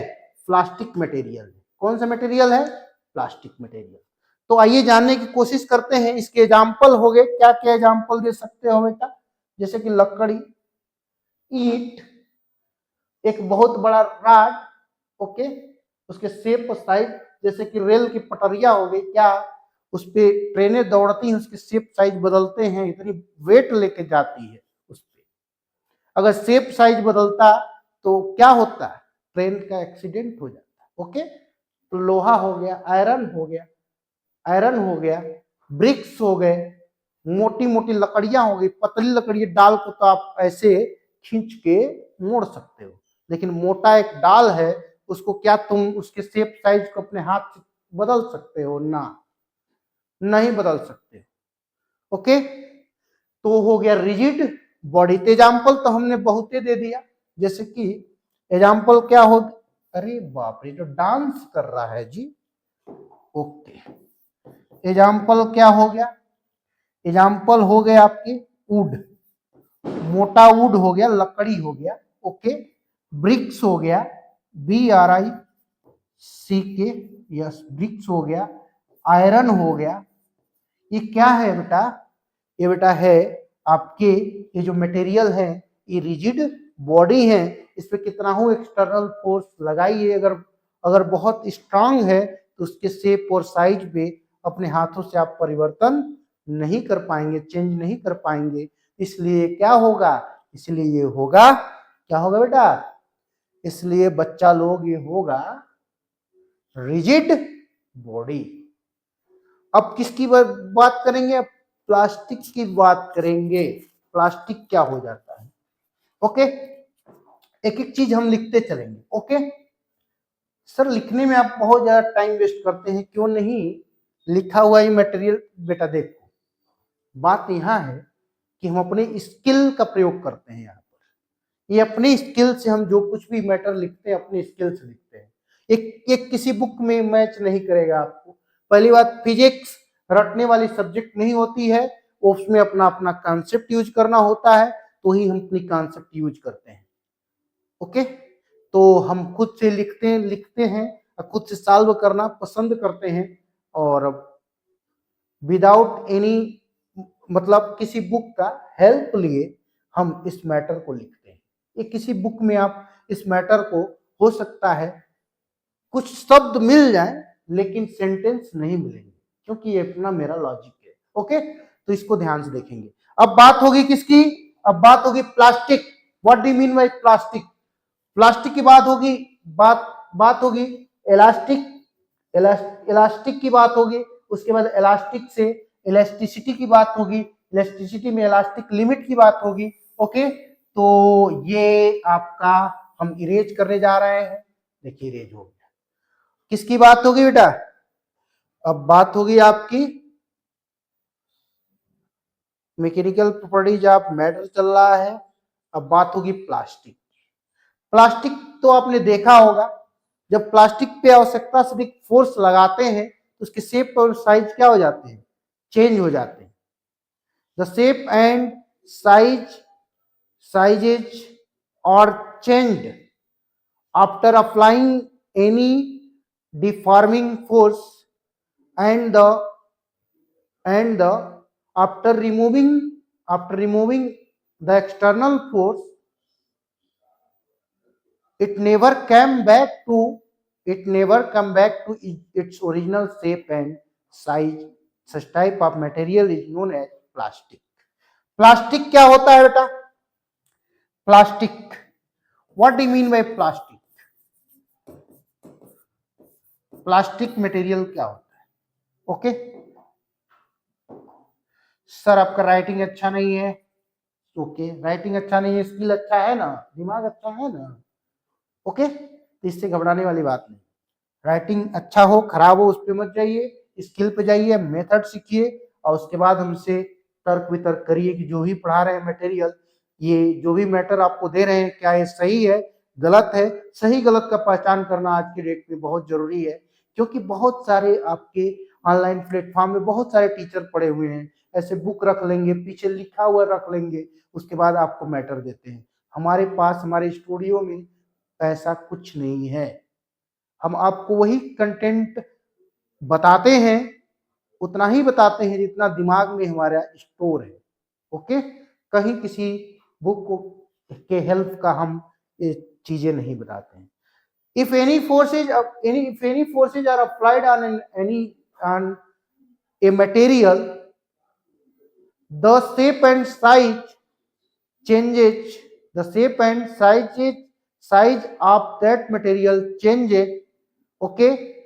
[SPEAKER 1] Plastic material. कौन सा मटेरियल है? Plastic material. तो आइए जानने की कोशिश करते हैं। इसके एग्जाम्पल हो गए, क्या क्या एग्जाम्पल दे सकते हो बेटा? जैसे कि लकड़ी, ईंट, एक बहुत बड़ा रॉड, ओके, उसके शेप और साइज, जैसे कि रेल की पटरिया हो गई, क्या उस पे ट्रेनें दौड़ती हैं, उसके शेप साइज बदलते हैं, इतनी वेट लेके जाती है उस पे। अगर शेप साइज बदलता तो क्या होता है? ट्रेन का एक्सीडेंट हो जाता है। ओके, तो लोहा हो गया, आयरन हो गया, ब्रिक्स हो गए, मोटी मोटी लकड़ियां हो गई। पतली लकड़ी डाल को तो आप ऐसे खींच के मोड़ सकते हो, लेकिन मोटा एक डाल है, उसको क्या तुम उसके शेप साइज को अपने हाथ से बदल सकते हो? ना, नहीं बदल सकते। ओके, तो हो गया रिजिड बॉडी। एग्जाम्पल तो हमने बहुते दे दिया। जैसे कि एग्जाम्पल क्या हो, अरे बाप रे, तो डांस कर रहा है जी। ओके, एग्जाम्पल क्या हो गया? एग्जाम्पल हो गया आपकी वुड, मोटा वुड हो गया, लकड़ी हो गया। ओके, ब्रिक्स हो गया, BRICK, यस, ब्रिक्स हो गया, आयरन हो गया। ये क्या है बेटा? ये बेटा है आपके, ये जो मटेरियल है ये रिजिड बॉडी है। इस पे कितना हो एक्सटर्नल फोर्स लगाइए, अगर बहुत स्ट्रांग है तो उसके शेप और साइज पे अपने हाथों से आप परिवर्तन नहीं कर पाएंगे, चेंज नहीं कर पाएंगे। इसलिए क्या होगा? इसलिए ये होगा, क्या होगा बेटा? इसलिए बच्चा लोग ये होगा रिजिड बॉडी। अब किसकी बात करेंगे? प्लास्टिक की बात करेंगे। प्लास्टिक क्या हो जाता है? ओके, एक एक चीज हम लिखते चलेंगे। ओके सर, लिखने में आप बहुत ज्यादा टाइम वेस्ट करते हैं, क्यों नहीं लिखा हुआ ये मटेरियल? बेटा देखो, बात यहाँ है कि हम अपने स्किल का प्रयोग करते हैं। यहाँ पर ये अपनी स्किल से हम जो कुछ भी मैटर लिखते हैं अपनी स्किल से लिखते हैं। एक किसी बुक में मैच नहीं करेगा आपको। पहली बात, फिजिक्स रटने वाली सब्जेक्ट नहीं होती है, उसमें अपना अपना कॉन्सेप्ट यूज करना होता है, तो ही हम अपनी कॉन्सेप्ट यूज करते हैं। ओके, तो हम खुद से लिखते हैं और खुद से सॉल्व करना पसंद करते हैं, और विदाउट एनी मतलब किसी बुक का हेल्प लिए हम इस मैटर को लिखते हैं। ये किसी बुक में आप इस मैटर को, हो सकता है कुछ शब्द मिल जाए लेकिन सेंटेंस नहीं मिलेंगे, क्योंकि ये अपना मेरा लॉजिक है। ओके, तो इसको ध्यान से देखेंगे। अब बात होगी किसकी? अब बात होगी plastic. What do you mean bye plastic? Plastic की बात होगी, बात होगी इलास्टिक, इलास्टिक की बात होगी। उसके बाद इलास्टिक से इलास्टिसिटी की बात होगी, इलास्टिसिटी में इलास्टिक लिमिट की बात होगी। ओके, तो ये आपका हम इरेज करने जा रहे हैं। देखिए इरेज हो गया। किसकी बात होगी बेटा? अब बात होगी आपकी मैकेनिकल प्रॉपर्टीज ऑफ मैटर चल रहा है। अब बात होगी प्लास्टिक। प्लास्टिक तो आपने देखा होगा, जब प्लास्टिक पे आवश्यकता से अधिक फोर्स लगाते हैं तो उसके शेप और साइज क्या हो जाते हैं, चेंज हो जाते हैं। The shape and sizes are changed after applying any deforming force and the after removing the external force, it never came back to its original shape and size. Such type of material is known as plastic. Plastic क्या होता है बेटा? Plastic, what do you mean bye plastic? Plastic material क्या होता है? Okay sir, आपका writing अच्छा नहीं है। ओके, राइटिंग अच्छा नहीं है, स्किल अच्छा है ना, दिमाग अच्छा है ना, ओके, तो इससे घबराने वाली बात नहीं। राइटिंग अच्छा हो खराब हो उस पर मत जाइए, स्किल पे जाइए, मेथड सीखिए और उसके बाद हमसे तर्क वितर्क करिए कि जो भी पढ़ा रहे हैं मटेरियल, ये जो भी मैटर आपको दे रहे हैं, क्या ये सही है गलत है। सही गलत का पहचान करना आज के डेट में बहुत जरूरी है, क्योंकि बहुत सारे आपके ऑनलाइन प्लेटफॉर्म में बहुत सारे टीचर पड़े हुए हैं, ऐसे बुक रख लेंगे, पीछे लिखा हुआ रख लेंगे, उसके बाद आपको मैटर देते हैं। हमारे पास हमारे स्टूडियो में ऐसा कुछ नहीं है। हम आपको वही कंटेंट बताते हैं, उतना ही बताते हैं जितना दिमाग में हमारा स्टोर है। ओके, कहीं किसी बुक को के हेल्प का हम ये चीजें नहीं बताते हैं। if any forces are applied on a material, the shape and size changes, the shape and size of that material changes. Okay,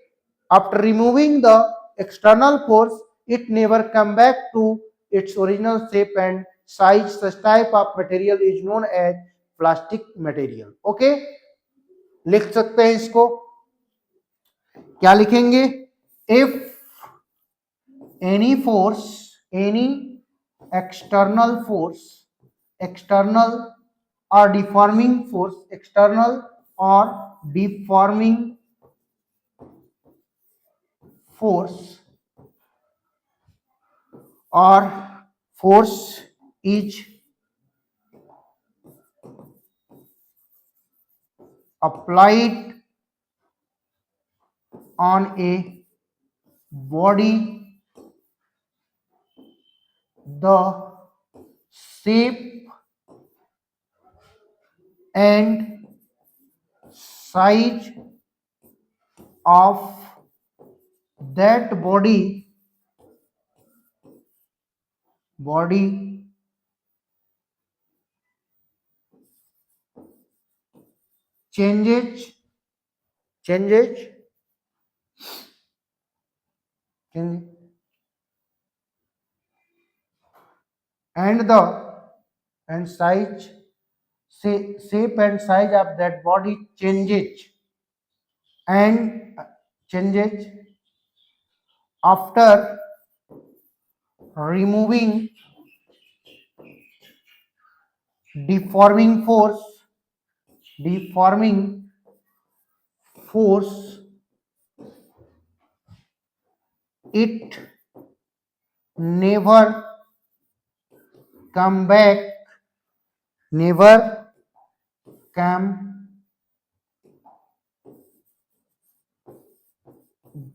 [SPEAKER 1] after removing the external force, it never come back to its original shape and size. Such type of material is known as plastic material. Okay, लिख सकते हैं इसको, क्या लिखेंगे? If any force, any external force, external or deforming force, external or deforming force or force is applied on a body, the shape and size of that body changes and size, shape and size of that body changes after removing deforming force. It never come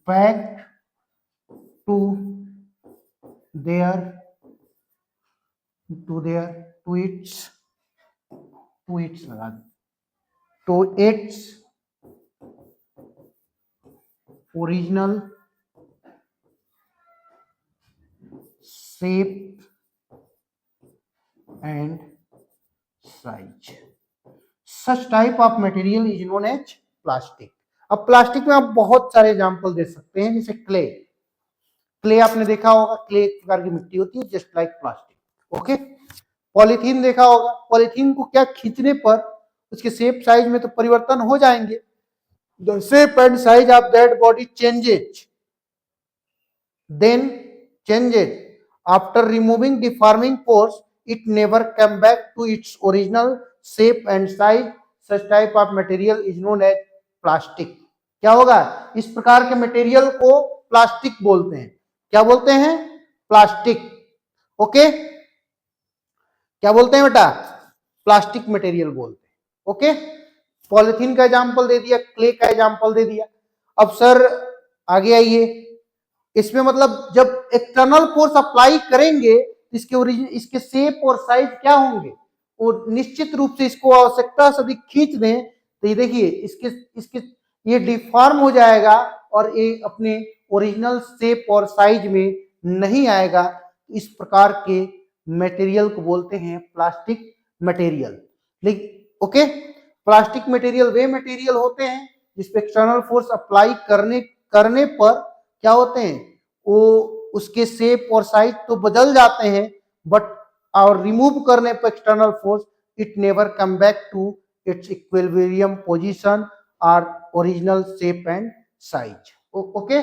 [SPEAKER 1] back to their to its original shape and size. Such type of material is known as plastic. अब plastic में आप बहुत सारे example दे सकते हैं, जैसे clay आपने देखा होगा, क्ले एक प्रकार की मिट्टी होती है just like plastic. Okay, polythene देखा होगा, पॉलीथीन को क्या खींचने पर उसके शेप साइज में तो परिवर्तन हो जाएंगे। The shape and size of that body changes then changes. After removing deforming force, it never came back to its original shape and size. Such type of material is known as plastic. क्या होगा? इस प्रकार के material को plastic बोलते हैं. क्या बोलते हैं? प्लास्टिक. ओके, क्या बोलते हैं बेटा? प्लास्टिक मटेरियल बोलते हैं. ओके, पॉलिथीन का एग्जांपल दे दिया, क्ले का एग्जांपल दे दिया. अब सर आगे आइए. इसमें मतलब जब एक्सटर्नल फोर्स अप्लाई करेंगे इसके ओरिजिन, इसके शेप और साइज क्या होंगे? और निश्चित रूप से इसको आवश्यकता से अधिक खींच दें तो ये देखिए इसके इसके ये डिफॉर्म हो जाएगा और ये अपने ओरिजिनल शेप और साइज में नहीं आएगा. इस प्रकार के मटेरियल को बोलते हैं प्लास्टिक मटेरियल. लेकिन ओके, प्लास्टिक मटेरियल वे मटेरियल होते हैं जिसपे एक्सटर्नल फोर्स अप्लाई करने पर क्या होते हैं? वो उसके शेप और साइज तो बदल जाते हैं, बट और रिमूव करने पर external force it never come back to its equilibrium position और original shape and size. Okay,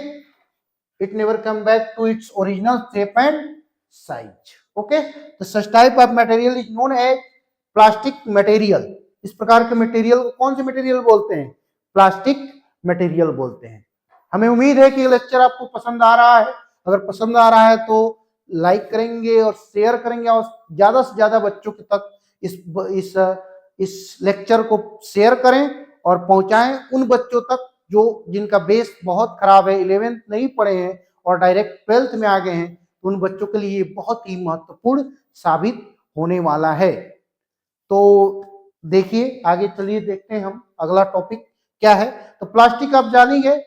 [SPEAKER 1] it never come back to its original shape and size. Okay, the such type of material is known as plastic material. इस प्रकार के material को कौन से material बोलते हैं? Plastic material बोलते हैं. हमें उम्मीद है कि ये लेक्चर आपको पसंद आ रहा है. अगर पसंद आ रहा है तो लाइक करेंगे और शेयर करेंगे और ज्यादा से ज्यादा बच्चों के तक इस लेक्चर को शेयर करें और पहुंचाएं उन बच्चों तक जो जिनका बेस बहुत खराब है, 11th नहीं पढ़े हैं और डायरेक्ट 12th में आ गए हैं. तो उन बच्चों के लिए बहुत ही महत्वपूर्ण साबित होने वाला है. तो देखिए आगे चलिए देखते हैं हम अगला टॉपिक क्या है. तो प्लास्टिक आप जान ही गए,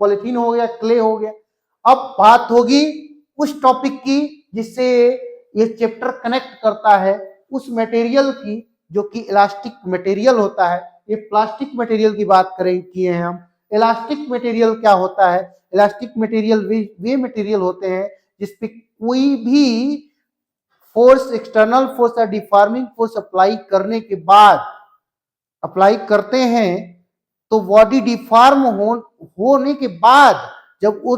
[SPEAKER 1] पॉलिथीन हो गया, क्ले हो गया. अब बात होगी उस टॉपिक की जिससे ये चैप्टर कनेक्ट करता है, उस मटेरियल की जो कि इलास्टिक मटेरियल होता है. ये प्लास्टिक मटेरियल की बात करें किए हैं हम. इलास्टिक मटेरियल क्या होता है? इलास्टिक मटेरियल वे मटेरियल होते हैं जिसपे कोई भी फोर्स, एक्सटर्नल फोर्स या डिफॉर्मिंग फोर्स अप्लाई करने के बाद अप्लाई करते हैं तो बॉडी डिफॉर्म होने के बाद जब वो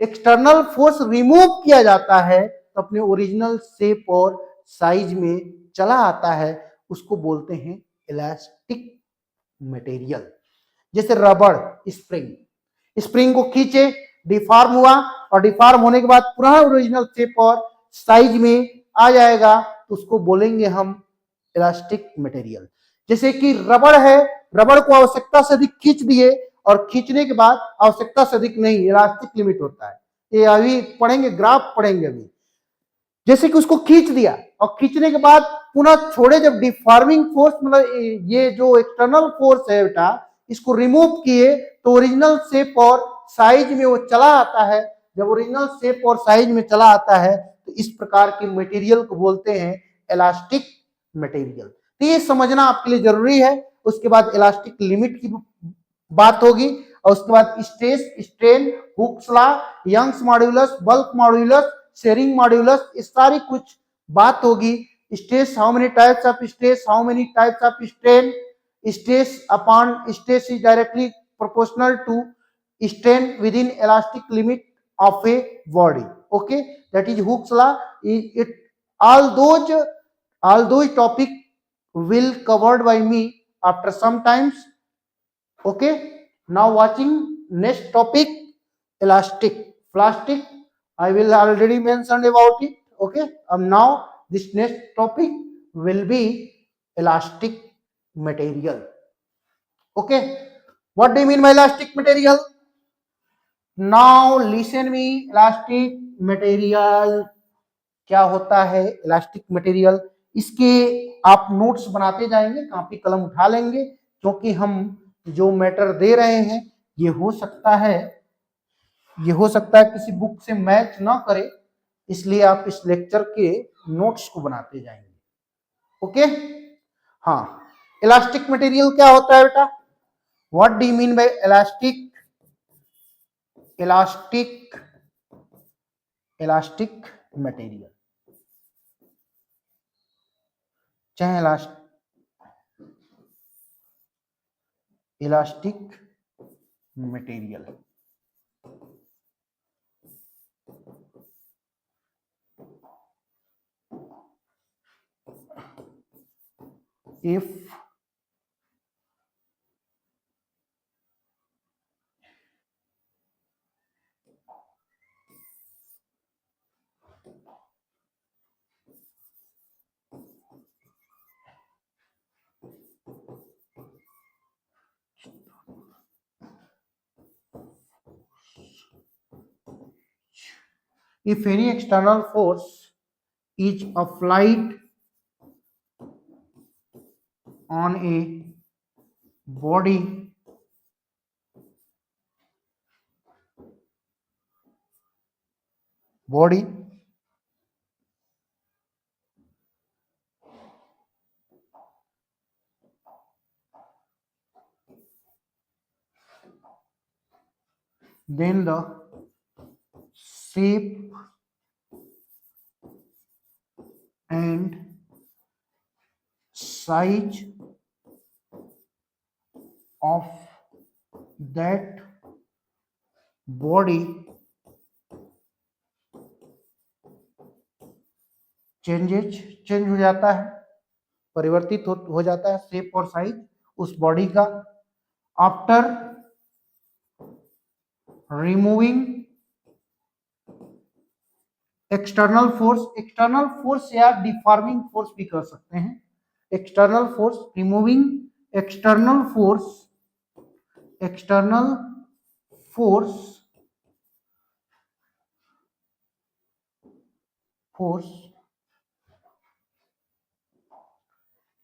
[SPEAKER 1] एक्सटर्नल फोर्स रिमूव किया जाता है तो अपने ओरिजिनल शेप और साइज में चला आता है. उसको बोलते हैं इलास्टिक मटेरियल. जैसे रबड़, स्प्रिंग को खींचे, डिफॉर्म हुआ और डिफॉर्म होने के बाद पुनः ओरिजिनल शेप और साइज में आ जाएगा तो उसको बोलेंगे हम इलास्टिक मटेरियल. जैसे कि रबड़ है, रबड़ को आवश्यकता से अधिक खींच दिए और खींचने के बाद आवश्यकता से अधिक नहीं, इलास्टिक लिमिट होता है. ये अभी पढ़ेंगे, ग्राफ पढ़ेंगे अभी. जैसे कि उसको खींच दिया और खींचने के बाद पुनः छोड़े, जब डिफॉर्मिंग फोर्स मतलब ये जो एक्सटर्नल फोर्स है बेटा इसको रिमूव किए तो ओरिजिनल शेप और साइज में वो चला आता है. जब ओरिजिनल शेप और साइज में चला आता है तो इस प्रकार के मटेरियल को बोलते हैं इलास्टिक मटेरियल. तो ये समझना आपके लिए जरूरी है. उसके बाद इलास्टिक लिमिट की बात होगी और उसके बाद stress, strain, Hooke's law, Young's modulus, bulk modulus, shearing modulus, इस सारी कुछ बात होगी. Stress, how many types of stress, how many types of strain. Stress upon stress is directly proportional to strain within elastic limit of a body. Okay, that is Hooke's law. It all those topic will covered by me after some times. Okay, now watching next topic, elastic plastic. I will already mentioned about it. Okay, now this next topic will be elastic material. Okay, what do you mean by elastic material? Now listen me, elastic material क्या होता है? Elastic material, इसके आप notes बनाते जाएंगे, copy कलम उठा लेंगे क्योंकि हम जो मैटर दे रहे हैं ये हो सकता है किसी बुक से मैच ना करे, इसलिए आप इस लेक्चर के नोट्स को बनाते जाएंगे. ओके, हाँ, इलास्टिक मटेरियल क्या होता है बेटा? What do you mean by elastic material? चाहे elastic material if any external force is applied on a body then the shape and size of that body change हो जाता है, परिवर्तित हो जाता है शेप और साइज उस बॉडी का आफ्टर रिमूविंग एक्सटर्नल फोर्स या डिफॉर्मिंग फोर्स भी कर सकते हैं। External force, removing external force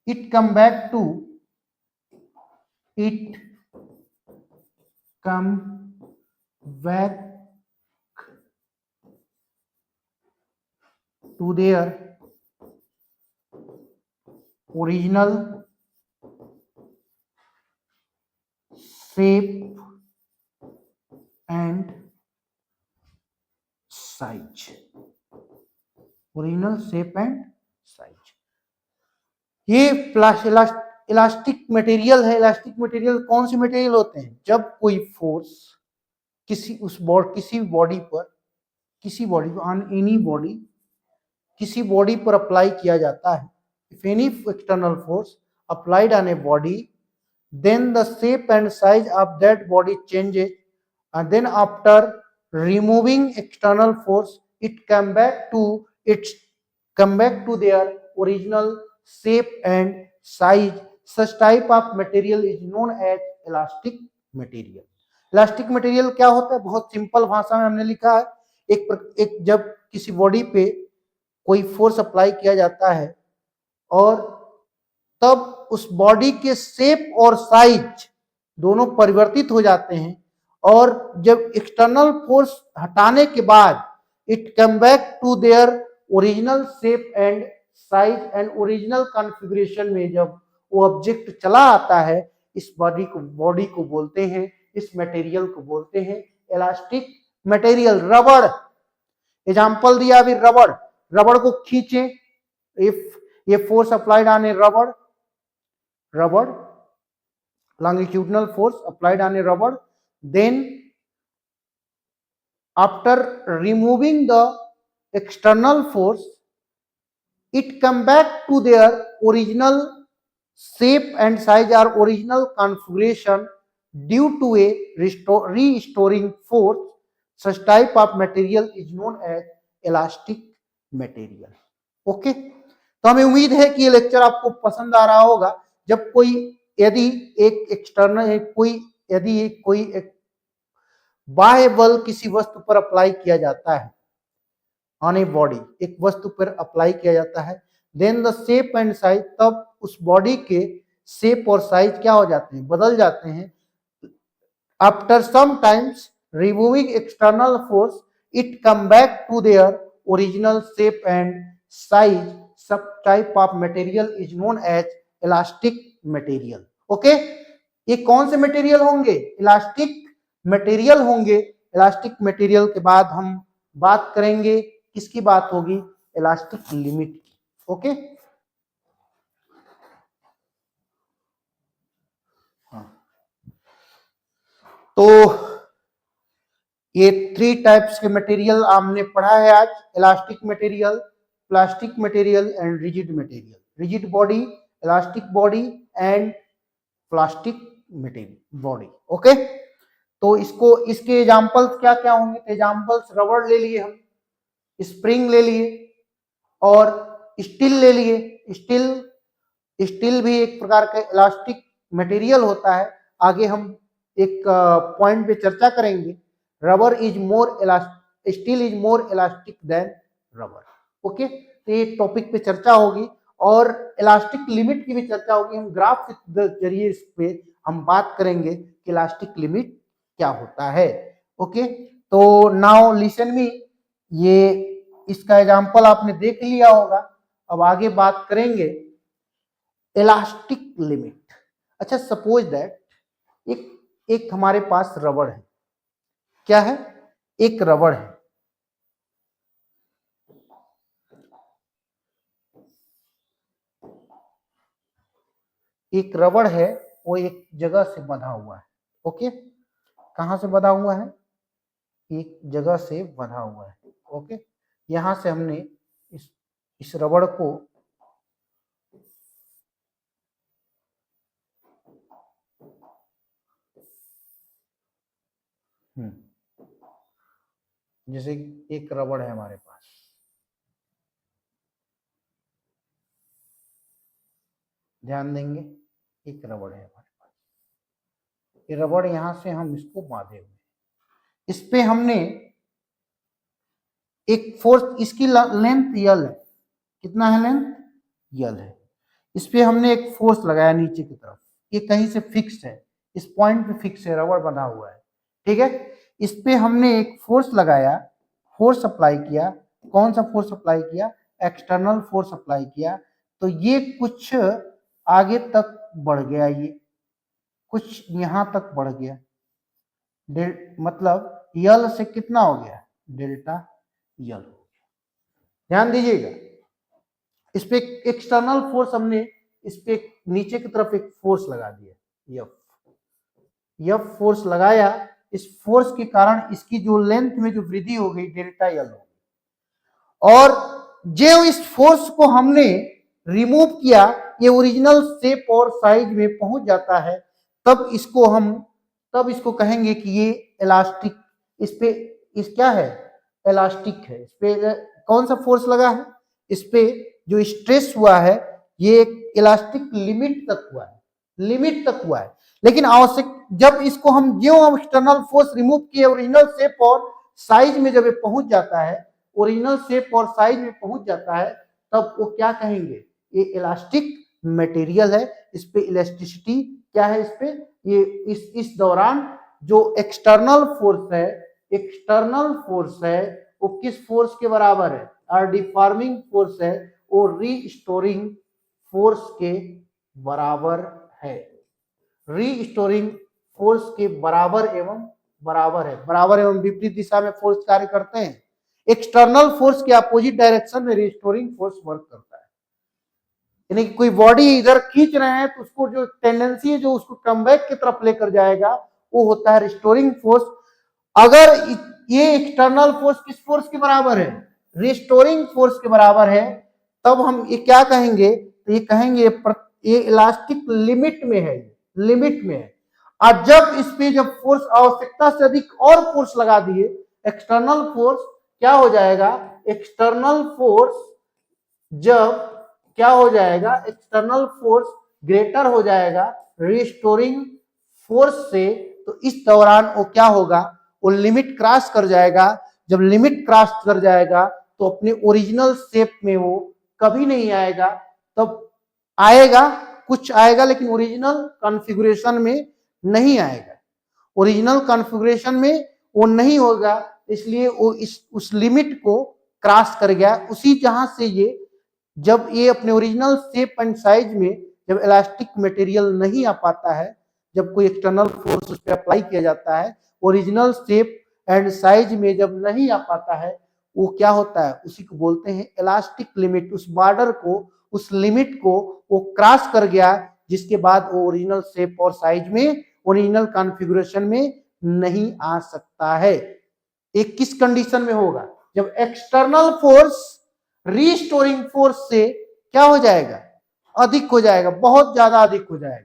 [SPEAKER 1] it come back to their original shape and size। ये इलास्टिक मटेरियल है। इलास्टिक मटेरियल कौन से मटेरियल होते हैं? जब कोई फोर्स किसी बॉडी ऑन एनी बॉडी किसी बॉडी पर अप्लाई किया जाता है, if any external force applied on a body then the shape and size of that body changes, and then after removing external force it come back to their original shape and size। such type of material is known as elastic material। Elastic material क्या होता है? बहुत simple भाषा में हमने लिखा है, एक जब किसी बॉडी पे कोई फोर्स अप्लाई किया जाता है और तब उस बॉडी के शेप और साइज दोनों परिवर्तित हो जाते हैं, और जब एक्सटर्नल फोर्स हटाने के बाद it come back to their original shape and size and original configuration में जब वो ऑब्जेक्ट चला आता है, इस बॉडी को बोलते हैं, इस मटेरियल को बोलते हैं इलास्टिक मटेरियल। रबड़ एग्जांपल दिया अभी, रबड़ को खींचे, इफ ये force applied on A rubber, longitudinal force applied on a rubber, then after removing the external force it come back to their original shape and size or original configuration due to a restoring force। such type of material is known as elastic material। Okay, तो हमें उम्मीद है कि ये lecture आपको पसंद आ रहा होगा। जब यदि कोई एक बाह्य बल किसी वस्तु पर अप्लाई किया जाता है, ऑन ए बॉडी एक वस्तु पर अप्लाई किया जाता है, then the shape and size, तब उस बॉडी के शेप और साइज क्या हो जाते हैं? बदल जाते हैं। After some times removing external force it come back to their original shape and size. सब type of material is known as elastic material. Okay, ये कौन से मटेरियल होंगे? इलास्टिक मटेरियल होंगे। इलास्टिक मटेरियल के बाद हम बात करेंगे, किसकी बात होगी? इलास्टिक लिमिट की। ओके, हाँ, तो ये 3 टाइप्स के मटेरियल हमने पढ़ा है आज। Elastic material, plastic material and rigid material. Rigid body elastic body and plastic material body. Okay, तो इसको इसके एग्जांपल्स क्या क्या होंगे? एग्जांपल्स रबड़ ले लिए हम, स्प्रिंग ले लिए और स्टील ले लिए। स्टील भी एक प्रकार का इलास्टिक मटेरियल होता है। आगे हम एक पॉइंट पे चर्चा करेंगे। Rubber is more elastic, steel is more elastic than rubber. Okay, तो ये टॉपिक पे चर्चा होगी और इलास्टिक लिमिट की भी चर्चा होगी। हम ग्राफ के जरिए इस पे हम बात करेंगे कि इलास्टिक लिमिट क्या होता है। ओके, तो नाउ लिसन मी, ये इसका एग्जांपल आपने देख लिया होगा। अब आगे बात करेंगे इलास्टिक लिमिट। अच्छा, सपोज दैट एक हमारे पास रबड़ है। क्या है? एक रबड़ है। एक रबड़ है, वो एक जगह से बंधा हुआ है। ओके, कहां से बंधा हुआ है? एक जगह से बंधा हुआ है। ओके, यहां से हमने इस रबड़ को जैसे एक रबड़ है हमारे पास, ध्यान देंगे, एक रबड़ है हमारे पास। ये रबड़ यहां से हम इसको बांधे हुए, इस पे हमने एक फोर्स, इसकी लेंथ यल है। कितना है लेंथ? यल है। इस पे हमने एक फोर्स लगाया नीचे की तरफ। ये कहीं से फिक्स है, इस पॉइंट पे फिक्स है, रबड़ बंधा हुआ है। ठीक है, इस पे हमने एक फोर्स लगाया, फोर्स अप्लाई किया। कौन सा फोर्स अप्लाई किया? एक्सटर्नल फोर्स अप्लाई किया। तो ये कुछ आगे तक बढ़ गया, ये कुछ यहां तक बढ़ गया। मतलब यल से कितना हो गया? डेल्टा यल हो गया। ध्यान दीजिएगा, इस पे एक्सटर्नल फोर्स हमने इस पे नीचे की तरफ एक फोर्स लगा दिया, यफ फोर्स लगाया। इस फोर्स के कारण इसकी जो लेंथ में जो वृद्धि हो गई, डेल्टा यल हो गई। और जो इस फोर्स को हमने रिमूव किया, ये ओरिजिनल शेप और साइज में पहुंच जाता है, तब इसको कहेंगे कि ये इलास्टिक, इस पे इस क्या है? इलास्टिक है। इस पे कौन सा फोर्स लगा है? इस पे जो स्ट्रेस हुआ है, ये एक इलास्टिक लिमिट तक हुआ है, लिमिट तक हुआ है। लेकिन आवश्यक, जब इसको हम एक्सटर्नल फोर्स रिमूव किए, ओरिजिनल शेप और साइज में जब ये पहुंच जाता है, ओरिजिनल शेप और साइज में पहुंच जाता है, तब वो क्या कहेंगे? ये इलास्टिक मटेरियल है। इस पे इलास्टिसिटी क्या है? इस पे ये इस दौरान जो एक्सटर्नल फोर्स है, एक्सटर्नल फोर्स है, वो किस फोर्स के बराबर है? और डिफॉर्मिंग फोर्स है, वो रीस्टोरिंग फोर्स के बराबर है। रीस्टोरिंग फोर्स के बराबर एवं बराबर है। बराबर एवं विपरीत दिशा में फोर्स कार्य करते हैं। एक्सटर्नल फोर्स के अपोजिट डायरेक्शन में रीस्टोरिंग फोर्स वर्क करता है। यानी कि कोई बॉडी इधर खींच रहे हैं तो उसको जो टेंडेंसी है, जो उसको कम बैक की तरफ लेकर जाएगा, वो होता है रिस्टोरिंग फोर्स। अगर ये एक्सटर्नल फोर्स किस फोर्स के बराबर है? रिस्टोरिंग फोर्स के बराबर है, तब हम ये क्या कहेंगे? तो ये कहेंगे ये इलास्टिक लिमिट में है, लिमिट में है। और जब इस पे जब फोर्स आवश्यकता से अधिक और फोर्स लगा दिए, एक्सटर्नल फोर्स क्या हो जाएगा? एक्सटर्नल फोर्स जब क्या हो जाएगा? एक्सटर्नल फोर्स ग्रेटर हो जाएगा रिस्टोरिंग फोर्स से, तो इस दौरान वो क्या होगा? वो लिमिट क्रॉस कर जाएगा। जब लिमिट क्रॉस कर जाएगा तो अपने ओरिजिनल शेप में वो कभी नहीं आएगा। तब आएगा, कुछ आएगा, लेकिन ओरिजिनल कॉन्फ़िगरेशन में नहीं आएगा। ओरिजिनल कॉन्फ़िगरेशन में वो नहीं होगा, इसलिए वो उस लिमिट को क्रॉस कर गया। उसी जहां से ये, जब ये अपने ओरिजिनल शेप एंड साइज में जब इलास्टिक मटेरियल नहीं आ पाता है, जब कोई एक्सटर्नल फोर्स उस पर अप्लाई किया जाता है, ओरिजिनल शेप एंड साइज में जब नहीं आ पाता है, वो क्या होता है? उसी को बोलते हैं इलास्टिक लिमिट। उस बॉर्डर को, उस लिमिट को वो क्रॉस कर गया, जिसके बाद वो ओरिजिनल शेप और साइज में, ओरिजिनल कॉन्फ़िगरेशन में नहीं आ सकता है। एक किस कंडीशन में होगा? जब एक्सटर्नल फोर्स रीस्टोरिंग फोर्स से क्या हो जाएगा? अधिक हो जाएगा, बहुत ज्यादा अधिक हो जाएगा।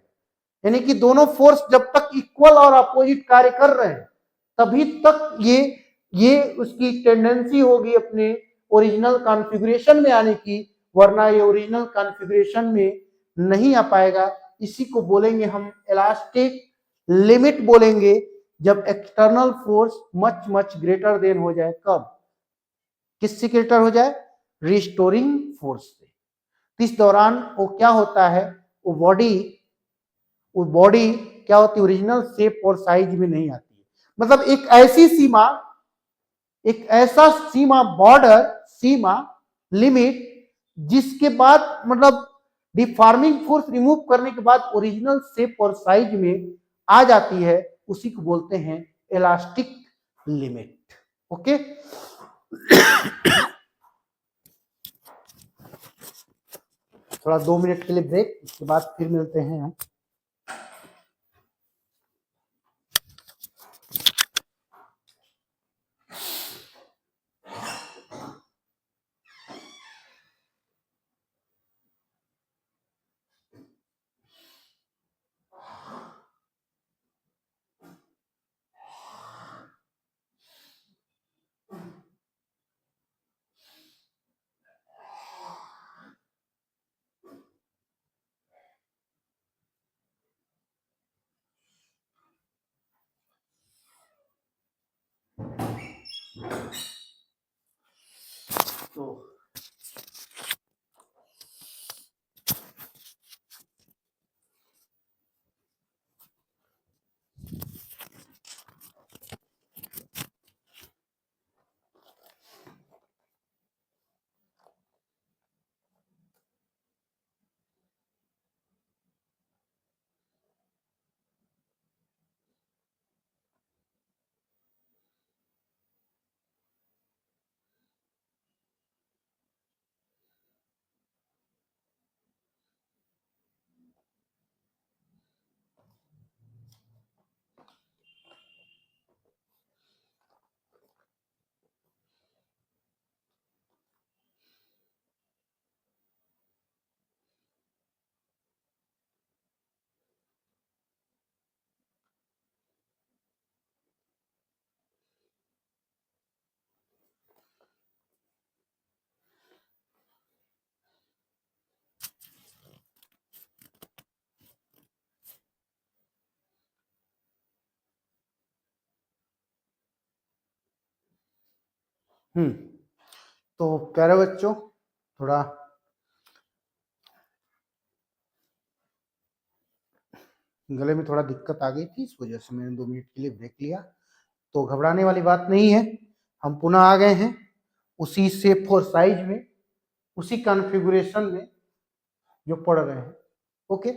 [SPEAKER 1] यानी कि दोनों फोर्स जब तक इक्वल और अपोजिट कार्य कर रहे हैं तभी तक ये उसकी टेंडेंसी होगी अपने ओरिजिनल कॉन्फ़िगरेशन में आने की, वरना ये ओरिजिनल कॉन्फ़िगरेशन में नहीं आ पाएगा। इसी को बोलेंगे हम इलास्टिक लिमिट बोलेंगे, जब external force much much greater than हो जाए। कब? किससे ग्रेटर हो जाए? रिस्टोरिंग फोर्स से। इस दौरान वो क्या होता है, वो बॉडी क्या होती है, ओरिजिनल शेप और साइज में नहीं आती है। मतलब एक ऐसी सीमा, एक ऐसा सीमा, बॉर्डर, सीमा, लिमिट, जिसके बाद मतलब डिफॉर्मिंग फोर्स रिमूव करने के बाद ओरिजिनल शेप और साइज में आ जाती है, उसी को बोलते हैं इलास्टिक लिमिट। ओके, थोड़ा 2 मिनट के लिए ब्रेक, उसके बाद फिर मिलते हैं हम। तो तो प्यारे बच्चों, थोड़ा गले में थोड़ा दिक्कत आ गई थी, इस वजह से मैंने 2 मिनट के लिए ब्रेक लिया। तो घबराने वाली बात नहीं है, हम पुनः आ गए हैं उसी शेप और साइज में, उसी कॉन्फ़िगरेशन में जो पढ़ रहे हैं। ओके,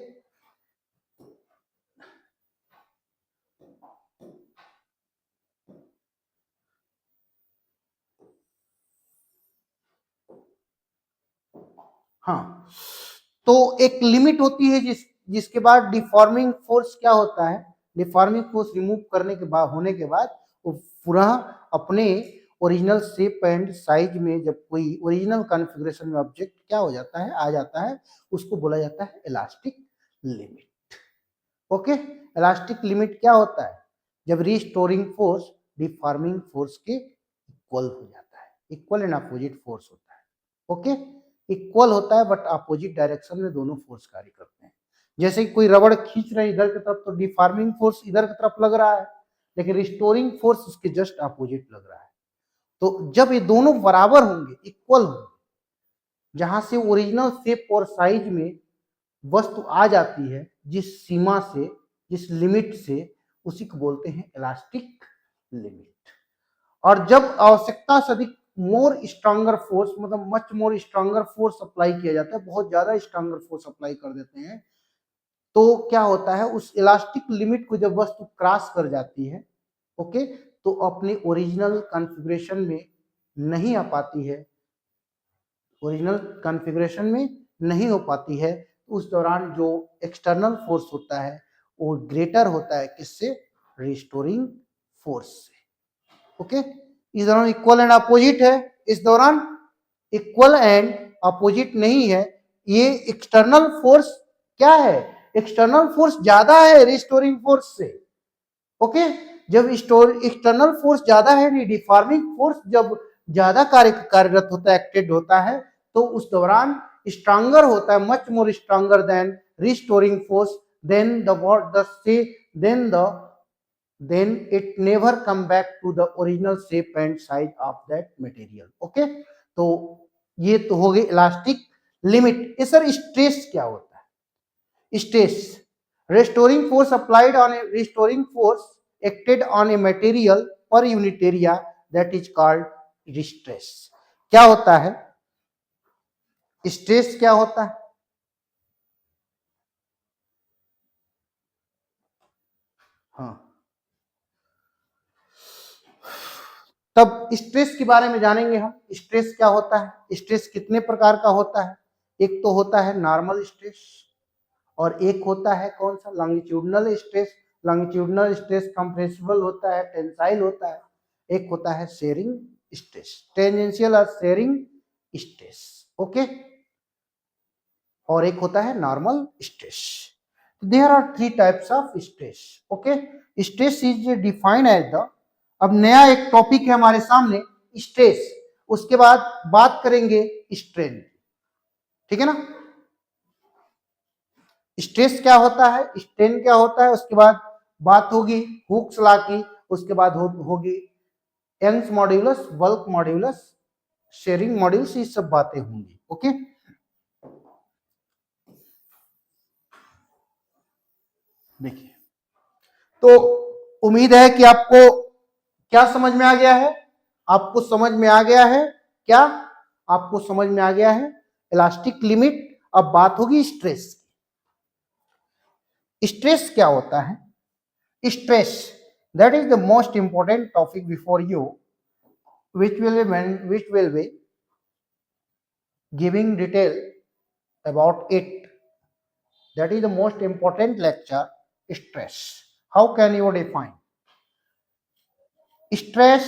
[SPEAKER 1] हाँ, तो एक लिमिट होती है जिसके बाद डिफॉर्मिंग फोर्स क्या होता है, डिफॉर्मिंग फोर्स रिमूव करने के बाद, होने के बाद वो पुनः अपने ओरिजिनल शेप एंड साइज में, जब कोई ओरिजिनल कॉन्फ़िगरेशन में ऑब्जेक्ट क्या हो जाता है, आ जाता है, उसको बोला जाता है elastic limit. Okay, elastic limit क्या होता है? जब रिस्टोरिंग फोर्स डिफॉर्मिंग फोर्स के इक्वल हो जाता है, इक्वल एंड अपोजिट फोर्स होता है। ओके, इक्वल होता है बट अपोजिट डायरेक्शन में दोनों फोर्स कार्य करते हैं। जैसे कि कोई रबड़ खींच रहे हैं इधर की तरफ, तो डिफॉर्मिंग फोर्स इधर की तरफ लग रहा है, लेकिन रिस्टोरिंग फोर्स इसके जस्ट अपोजिट लग रहा है। तो जब ये दोनों बराबर होंगे, इक्वल होंगे, जहां से ओरिजिनल शेप और साइज में वस्तु आ जाती है, जिस सीमा से, जिस लिमिट से, उसी को बोलते हैं इलास्टिक लिमिट। और जब आवश्यकता से अधिक मोर स्ट्रॉन्गर फोर्स, मतलब much more stronger force apply किया जाता है, बहुत ज्यादा स्ट्रॉन्गर फोर्स अप्लाई कर देते हैं, तो क्या होता है, उस इलास्टिक लिमिट को जब वस्तु क्रॉस कर जाती है, ओके, तो अपने ओरिजिनल कॉन्फ़िगरेशन में नहीं आ पाती है, ओरिजिनल कॉन्फ़िगरेशन में नहीं हो पाती है। उस दौरान जो एक्सटर्नल फोर्स होता है वो ग्रेटर होता है, किससे? रिस्टोरिंग फोर्स से। ओके, इस दौरान इक्वल एंड अपोजिट है, इस दौरान इक्वल एंड अपोजिट नहीं है, ये एक्सटर्नल फोर्स क्या है, एक्सटर्नल फोर्स ज्यादा है रिस्टोरिंग फोर्स से। ओके, जब एक्सटर्नल फोर्स ज्यादा है, डिफॉर्मिंग फोर्स जब ज्यादा कार्यरत होता है, एक्टेड होता है, तो उस दौरान स्ट्रांगर होता है, much more stronger than restoring force, then then it never come back to the original shape and size of that material. Okay, तो ये तो हो गई इलास्टिक लिमिट। इस सर स्ट्रेस क्या होता है? Stress restoring force applied on a restoring force acted on a material per unit area, that is called stress। क्या होता है स्ट्रेस? क्या होता है? हाँ, तब स्ट्रेस के बारे में जानेंगे हम। स्ट्रेस क्या होता है, स्ट्रेस कितने प्रकार का होता है? एक तो होता है नॉर्मल स्ट्रेस, और एक होता है कौन सा, longitudinal stress. Longitudinal stress compressible होता है, टेंसाइल होता है। एक होता है शेयरिंग स्ट्रेस, टेंजेंशियल और शेयरिंग स्ट्रेस। ओके, और एक होता है normal stress. There are three types of stress. Okay, stress is defined as the, अब नया एक टॉपिक है हमारे सामने स्ट्रेस, उसके बाद बात करेंगे स्ट्रेन। ठीक है ना, स्ट्रेस क्या होता है, स्ट्रेन क्या होता है, उसके बाद बात होगी हुक्स लॉ की, उसके बाद होगी Young's modulus, bulk modulus, shearing modulus, ये सब बातें होंगी। ओके, देखिए, तो उम्मीद है कि आपको क्या समझ में आ गया है, आपको समझ में आ गया है क्या, आपको समझ में आ गया है इलास्टिक लिमिट। अब बात होगी स्ट्रेस। स्ट्रेस क्या होता है? Stress, that is the most important topic before you, which will be giving detail about it. That is the most important lecture, stress. How can you define stress?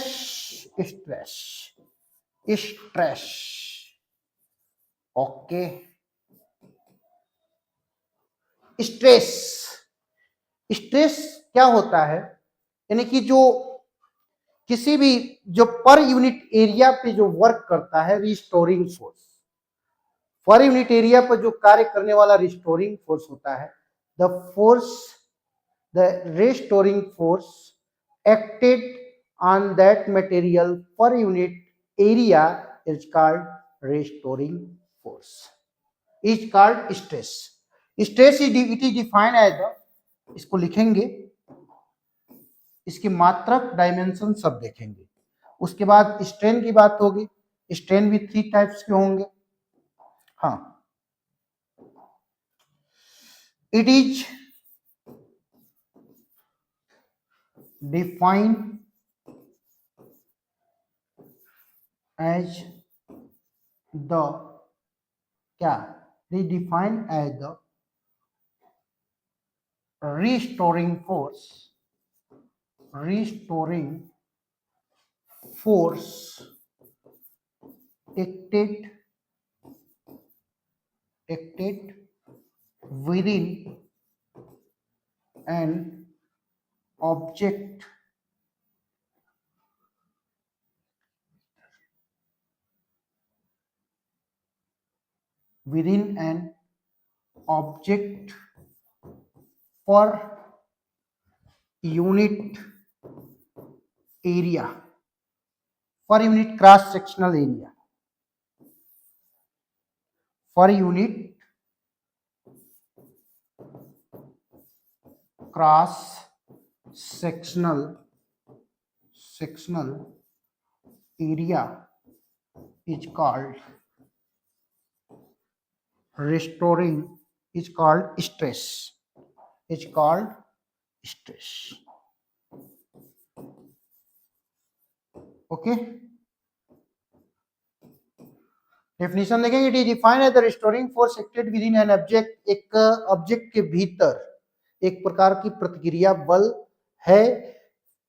[SPEAKER 1] Stress, okay, stress. Stress क्या होता है, यानी कि जो किसी भी जो पर यूनिट एरिया पे जो वर्क करता है restoring force, per unit area पर जो कार्य करने वाला रिस्टोरिंग फोर्स होता है, the restoring force acted on that material per unit area is called restoring force, is called stress. Stress it is defined as the, इसको लिखेंगे, इसकी मात्रक डायमेंशन सब देखेंगे। उसके बाद स्ट्रेन की बात होगी, स्ट्रेन भी थ्री टाइप्स के होंगे। हाँ, it is defined as the, क्या, defined as the restoring force acted within an object per unit area, per unit cross sectional area, per unit cross sectional area is called restoring, is called stress, is called stress। Okay, definition देखेंगे, it is defined as the restoring force acted within an object, एक object के भीतर एक प्रकार की प्रतिक्रिया बल है,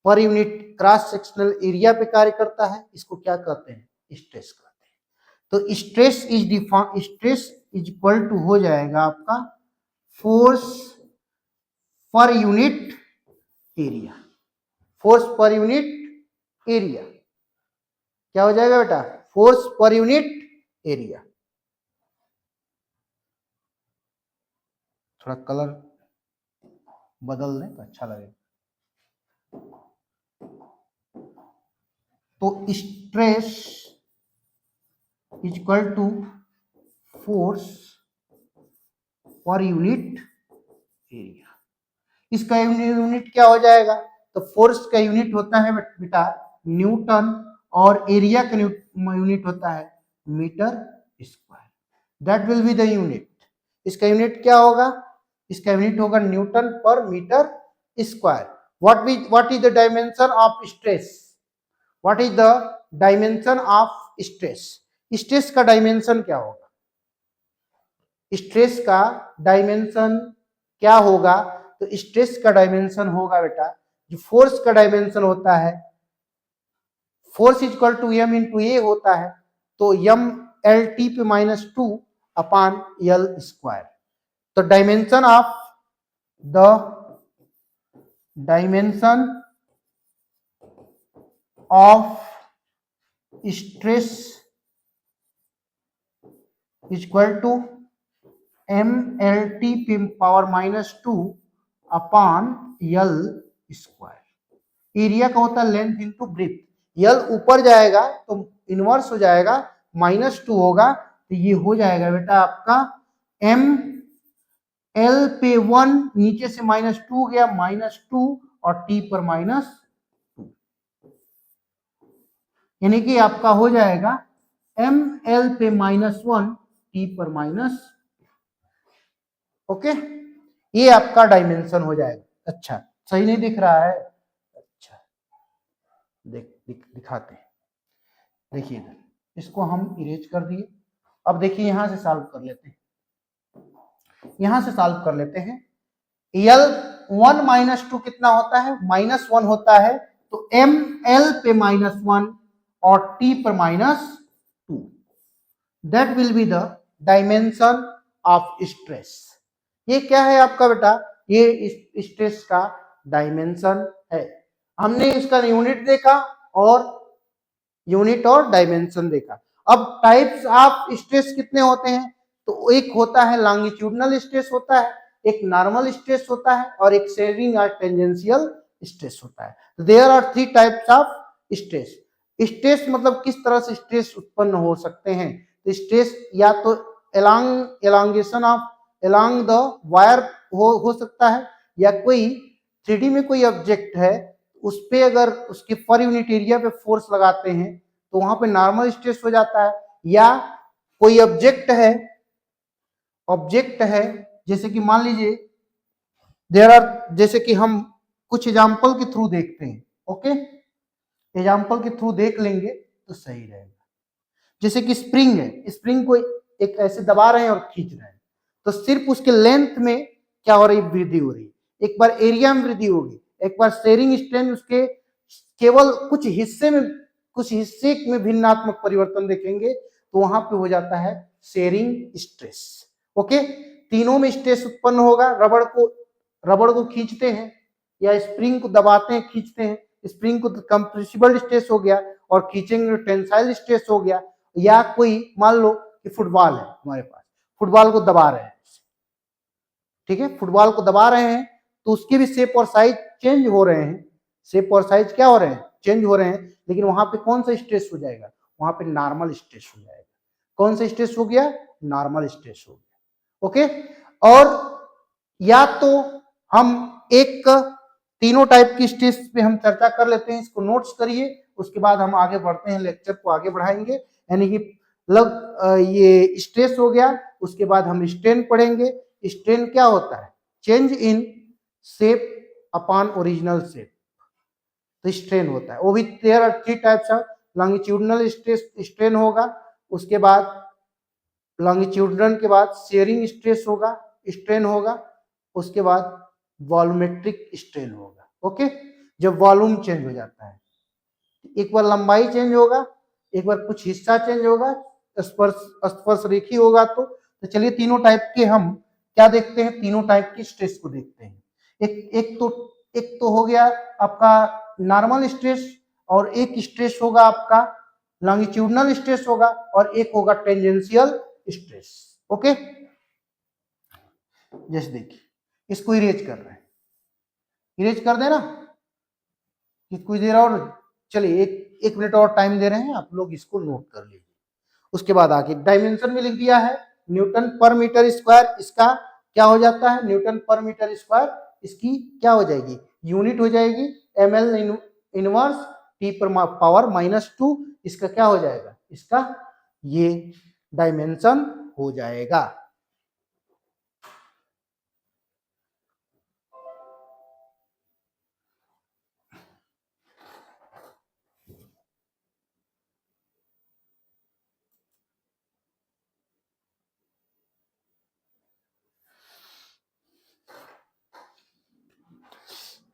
[SPEAKER 1] per unit cross sectional area पे कार्य करता है, इसको क्या कहते हैं, स्ट्रेस कहते हैं। तो स्ट्रेस इज इक्वल टू हो जाएगा आपका force per unit area. Force per unit area क्या हो जाएगा बेटा? Force per unit area. थोड़ा कलर बदल दें तो अच्छा लगेगा। तो stress is equal to force per unit area. इसका यूनिट क्या हो जाएगा? तो फोर्स का यूनिट होता है बेटा न्यूटन और एरिया का यूनिट होता है metre square. That will be the unit. इसका यूनिट क्या होगा? इसका यूनिट होगा newton per metre square. What is the dimension of stress? What is the dimension of stress? Stress का डायमेंशन क्या होगा? स्ट्रेस का डायमेंशन क्या होगा? तो स्ट्रेस का डायमेंशन होगा बेटा, जो फोर्स का डायमेंशन होता है, force is equal to M into A होता है, तो एम एल टी पे -2 अपॉन एल स्क्वायर। तो dimension of the dimension of stress is equal to M L T पे power -2 upon L square. Area का होता है लेंथ इंटू ब्रेथ। यल ऊपर जाएगा तो इनवर्स हो जाएगा, -2 होगा, तो ये हो जाएगा बेटा आपका एम एल पे 1 नीचे से -2 गया, -2 और टी पर -2, यानी कि आपका हो जाएगा एम एल पे -1 टी पर -2। ओके, ये आपका डायमेंशन हो जाएगा। अच्छा, सही नहीं दिख रहा है? अच्छा, दिखाते हैं। देखिए इधर, इसको हम इरेज कर दिए। अब देखिए यहां से सॉल्व कर लेते हैं, यहां से सॉल्व कर लेते हैं। यल 1 -2 कितना होता है? -1 होता है, तो एम एल पे -1 और टी पर -2, that will be the dimension of stress. ये क्या है आपका बेटा? ये स्ट्रेस का डायमेंशन है। हमने इसका यूनिट देखा और यूनिट और डायमेंशन देखा। अब टाइप्स ऑफ स्ट्रेस कितने होते हैं? तो एक होता है लॉन्गिट्यूडनल स्ट्रेस होता है, एक नॉर्मल स्ट्रेस होता है और एक शेयरिंग और टेंजेंशियल स्ट्रेस होता है। There are 3 types of stress. Stress मतलब किस तरह से स्ट्रेस उत्पन्न हो सकते हैं? तो स्ट्रेस या तो elongation of along the wire हो सकता है, या कोई 3D में कोई ऑब्जेक्ट है उस पे अगर उसके पर यूनिट एरिया पे फोर्स लगाते हैं तो वहां पे नॉर्मल स्ट्रेस हो जाता है। या कोई ऑब्जेक्ट है जैसे कि मान लीजिए देयर आर, जैसे कि हम कुछ एग्जांपल के थ्रू देखते हैं। ओके, एग्जांपल के थ्रू देख लेंगे तो सही रहेगा। जैसे कि स्प्रिंग है, स्प्रिंग को एक ऐसे दबा रहे हैं और खींच रहे हैं, तो सिर्फ उसके लेंथ में क्या हो रही है? वृद्धि हो रही है। एक बार एरिया में वृद्धि होगी, एक बार शेयरिंग स्ट्रेंथ उसके केवल कुछ हिस्से में भिन्नात्मक परिवर्तन देखेंगे तो वहां पे हो जाता है शेयरिंग स्ट्रेस। ओके, तीनों में स्ट्रेस उत्पन्न होगा। रबड़ को खींचते हैं या स्प्रिंग को दबाते हैं, खींचते हैं, स्प्रिंग को कंप्रेसिबल स्ट्रेस हो गया और खींचेंगे टेंसाइल स्ट्रेस हो गया। या कोई मान लो कि फुटबॉल है हमारे पास, फुटबॉल को दबा रहे हैं, ठीक है, फुटबॉल को दबा रहे हैं तो उसके भी शेप और साइज चेंज हो रहे हैं। शेप और साइज क्या हो रहे हैं? चेंज हो रहे हैं। लेकिन वहां पे कौन सा स्ट्रेस हो जाएगा? वहां पे नॉर्मल स्ट्रेस हो जाएगा। कौन सा स्ट्रेस हो गया? नॉर्मल स्ट्रेस हो गया। ओके, और या तो हम एक तीनों टाइप की स्ट्रेस पे हम चर्चा कर लेते हैं, इसको नोट्स करिए, उसके बाद हम आगे बढ़ते हैं, लेक्चर को आगे बढ़ाएंगे। यानी कि ये स्ट्रेस हो गया, उसके बाद हम स्ट्रेन पढ़ेंगे। स्ट्रेन क्या होता है? Change in shape upon original shape, तो स्ट्रेन होता है। वो भी there are 3 types of. Longitudinal strain होगा, उसके बाद लॉन्गिट्यूडनल के बाद शेयरिंग स्ट्रेस होगा, स्ट्रेन होगा, उसके बाद वॉल्यूमेट्रिक स्ट्रेन होगा। ओके, जब वॉल्यूम चेंज हो जाता है, एक बार लंबाई चेंज होगा, एक बार कुछ हिस्सा चेंज होगा, स्पर्श रेखी होगा तो तो चलिए तीनों टाइप के हम क्या देखते हैं, तीनों टाइप की स्ट्रेस को देखते हैं। एक तो हो गया आपका नॉर्मल स्ट्रेस, और एक स्ट्रेस होगा आपका लॉन्गिट्यूडनल स्ट्रेस होगा, और एक होगा टेंजेंशियल स्ट्रेस। ओके, जैसे देखिए इसको इरेज कर रहे हैं, इरेज कर देना कुछ देर और, चलिए एक मिनट और टाइम दे रहे हैं, आप लोग इसको नोट कर लीजिए। उसके बाद आगे डायमेंशन में लिख दिया है न्यूटन पर मीटर स्क्वायर, इसका क्या हो जाता है न्यूटन पर मीटर स्क्वायर, इसकी क्या हो जाएगी यूनिट हो जाएगी ml इनवर्स टी पर पावर -2, इसका क्या हो जाएगा, इसका ये डायमेंशन हो जाएगा।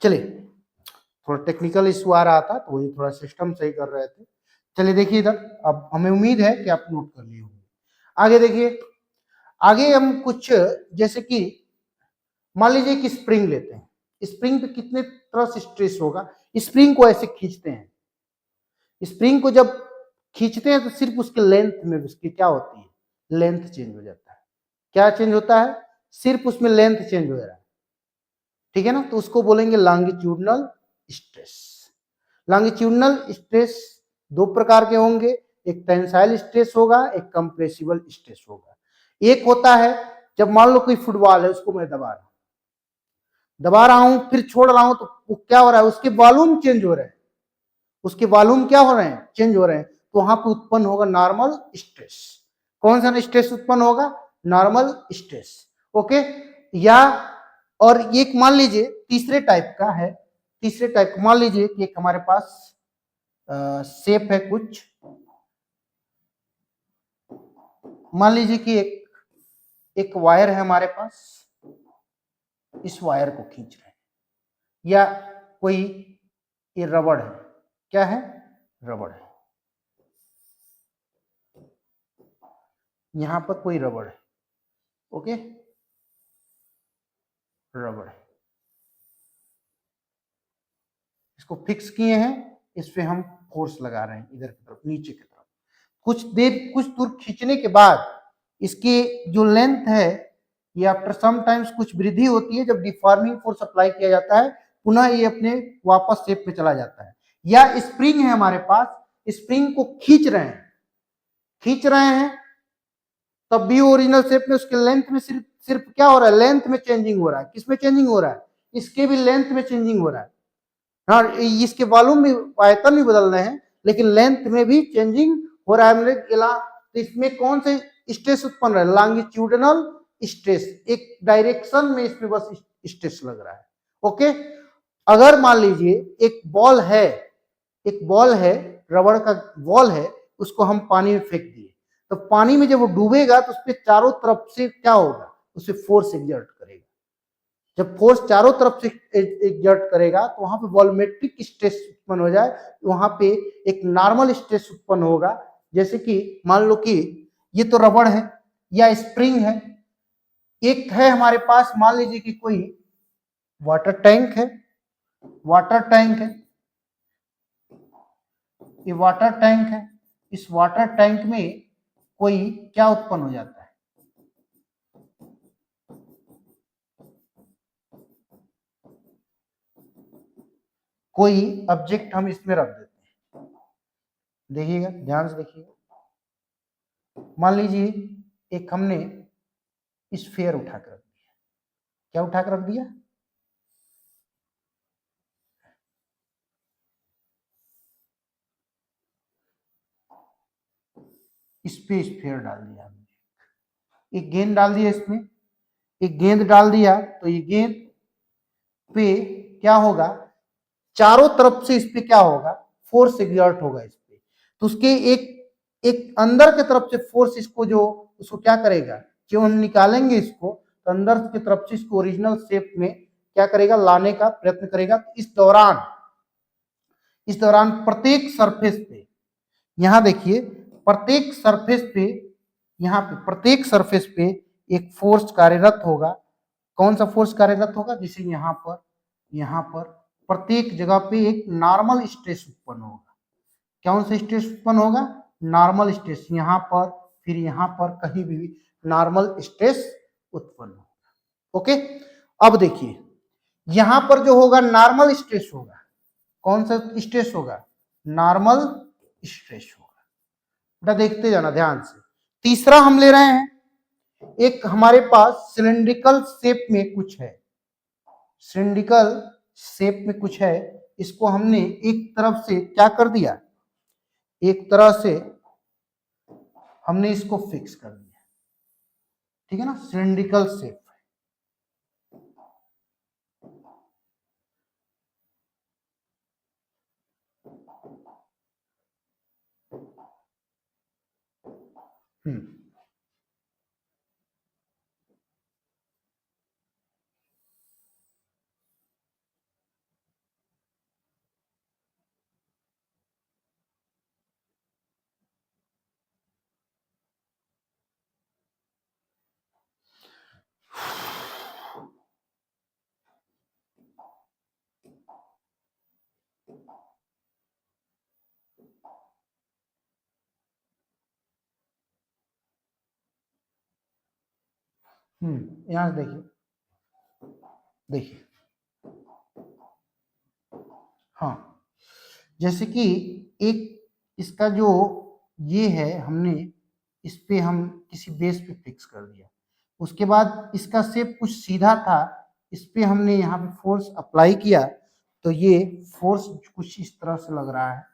[SPEAKER 1] चलिए थोड़ा टेक्निकल इशू आ रहा था, तो वही थोड़ा सिस्टम सही कर रहे थे। चलिए देखिए इधर, अब हमें उम्मीद है कि आप नोट कर लिए होंगे। आगे देखिए, आगे हम कुछ जैसे कि मान लीजिए कि स्प्रिंग लेते हैं, स्प्रिंग पे कितने तरह से स्ट्रेस होगा। स्प्रिंग को ऐसे खींचते हैं, स्प्रिंग को जब खींचते हैं तो सिर्फ उसके लेंथ में उसकी क्या होती है, लेंथ चेंज हो जाता है। क्या चेंज होता है, सिर्फ उसमें लेंथ चेंज हो रहा है, ठीक है ना, तो उसको बोलेंगे लॉन्गिट्यूडनल स्ट्रेस। लॉन्गिट्यूडनल स्ट्रेस दो प्रकार के होंगे, एक टेंसाइल स्ट्रेस होगा, एक कंप्रेसिबल स्ट्रेस होगा। एक होता है जब मान लो कोई फुटबॉल है, उसको मैं दबा रहा हूं फिर छोड़ रहा हूं, तो क्या हो रहा है, उसके वॉल्यूम चेंज हो रहे हैं, उसके वॉल्यूम क्या हो रहे हैं, चेंज हो रहे हैं, तो वहां पे उत्पन्न होगा नॉर्मल स्ट्रेस। कौन सा स्ट्रेस उत्पन्न होगा, नॉर्मल स्ट्रेस। ओके, या और एक मान लीजिए तीसरे टाइप का है, तीसरे टाइप मान लीजिए कि एक हमारे पास शेप है कुछ, मान लीजिए कि एक वायर है हमारे पास, इस वायर को खींच रहे हैं, या कोई ये रबड़ है, क्या है, रबड़ है, यहां पर कोई रबड़ है, ओके, रबड़ है, इसको फिक्स किए हैं, इस पे हम फोर्स लगा रहे हैं इधर की तरफ, नीचे की तरफ। कुछ दूर खींचने के बाद इसकी जो लेंथ है ये आफ्टर सम टाइम्स कुछ वृद्धि होती है, जब डिफॉर्मिंग फोर्स अप्लाई किया जाता है पुनः ये अपने वापस शेप में चला जाता है। या स्प्रिंग है हमारे पास, स्प्रिंग को खींच रहे हैं तब भी ओरिजिनल शेप में, उसके लेंथ में सिर्फ सिर्फ क्या हो रहा है, लेंथ में चेंजिंग हो रहा है। किसमें चेंजिंग हो रहा है, इसके भी लेंथ में चेंजिंग हो रहा है। हाँ, इसके वॉल्यूम भी, आयतन भी बदल रहे हैं, लेकिन लेंथ में भी चेंजिंग हो रहा है। तो इसमें कौन से स्ट्रेस उत्पन्न रहा है, लॉन्गिट्यूडनल स्ट्रेस, एक डायरेक्शन में इसमें बस स्ट्रेस लग रहा है। ओके, अगर मान लीजिए एक बॉल है, रबड़ का बॉल है, उसको हम पानी में फेंक दिए, तो पानी में जब वो डूबेगा तो उसपे चारों तरफ से क्या होगा, उसे फोर्स एग्जर्ट करेगा। जब फोर्स चारों तरफ से एग्जर्ट करेगा तो वहां पे वॉल्यूमेट्रिक स्ट्रेस उत्पन्न हो जाए, वहां पे एक नॉर्मल स्ट्रेस उत्पन्न होगा। जैसे कि मान लो कि ये तो रबड़ है या स्प्रिंग है, एक है हमारे पास मान लीजिए कि कोई वाटर टैंक है, ये वाटर टैंक है, इस वाटर टैंक में कोई क्या उत्पन्न हो जाता है, कोई ऑब्जेक्ट हम इसमें रख देते हैं। देखिएगा, ध्यान से देखिएगा, मान लीजिए एक हमने स्फीयर उठा कर रख दिया, क्या उठा कर रख दिया, इस पे स्फीयर डाल दिया हमने, एक गेंद डाल दिया इसमें, एक गेंद डाल दिया, तो ये गेंद पे क्या होगा, चारों तरफ से इस पे क्या होगा, फोर्स एग्जर्ट होगा इस पे, तो उसके एक अंदर की तरफ से फोर्स इसको जो उसको क्या करेगा, जो हम निकालेंगे इसको, तो अंदर की तरफ से इसको ओरिजिनल शेप में क्या करेगा, लाने का प्रयत्न करेगा। तो इस दौरान प्रत्येक सरफेस पे, यहां देखिए प्रत्येक सरफेस पे यहाँ पे प्रत्येक सरफेस पे एक फोर्स कार्यरत होगा। कौन सा फोर्स कार्यरत होगा? जैसे यहाँ पर प्रत्येक जगह पे एक नॉर्मल स्ट्रेस उत्पन्न होगा। कौन सा स्ट्रेस उत्पन्न होगा? Normal stress. यहाँ पर फिर यहाँ पर कहीं भी नॉर्मल स्ट्रेस उत्पन्न होगा। ओके, अब देखिए यहां पर जो होगा नॉर्मल स्ट्रेस होगा। कौन सा स्ट्रेस होगा? नॉर्मल स्ट्रेस होगा। बेटा देखते जाना ध्यान से। तीसरा हम ले रहे हैं, एक हमारे पास सिलिंड्रिकल शेप में कुछ है, सिलिंड्रिकल शेप में कुछ है, इसको हमने एक तरफ से क्या कर दिया, एक तरह से हमने इसको फिक्स कर दिया, ठीक है ना, सिलिंड्रिकल शेप। यहां से देखिए, देखिए हाँ, जैसे कि एक इसका जो ये है, हमने इस पे हम किसी बेस पे फिक्स कर दिया, उसके बाद इसका शेप कुछ सीधा था, इस पे हमने यहाँ पे फोर्स अप्लाई किया, तो ये फोर्स कुछ इस तरह से लग रहा है।